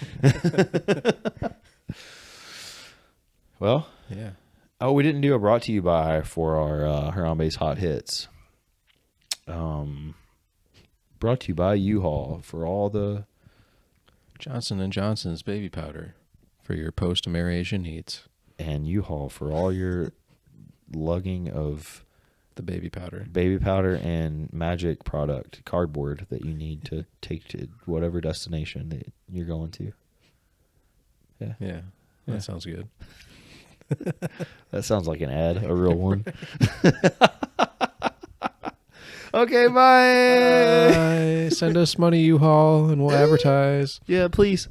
Speaker 1: Well,
Speaker 2: Yeah.
Speaker 1: oh, we didn't do a brought to you by for our Harambe's Hot Hits. Brought to you by U-Haul for all the
Speaker 2: Johnson & Johnson's baby powder for your post-marriation needs.
Speaker 1: and U-Haul for all your lugging of
Speaker 2: The baby powder.
Speaker 1: baby powder and magic product cardboard that you need to take to whatever destination that you're going to.
Speaker 2: Yeah.
Speaker 1: Yeah.
Speaker 2: That sounds good.
Speaker 1: That sounds like an ad, a real one. Okay, bye.
Speaker 2: Send us money, U-Haul, and we'll advertise.
Speaker 1: Yeah, please.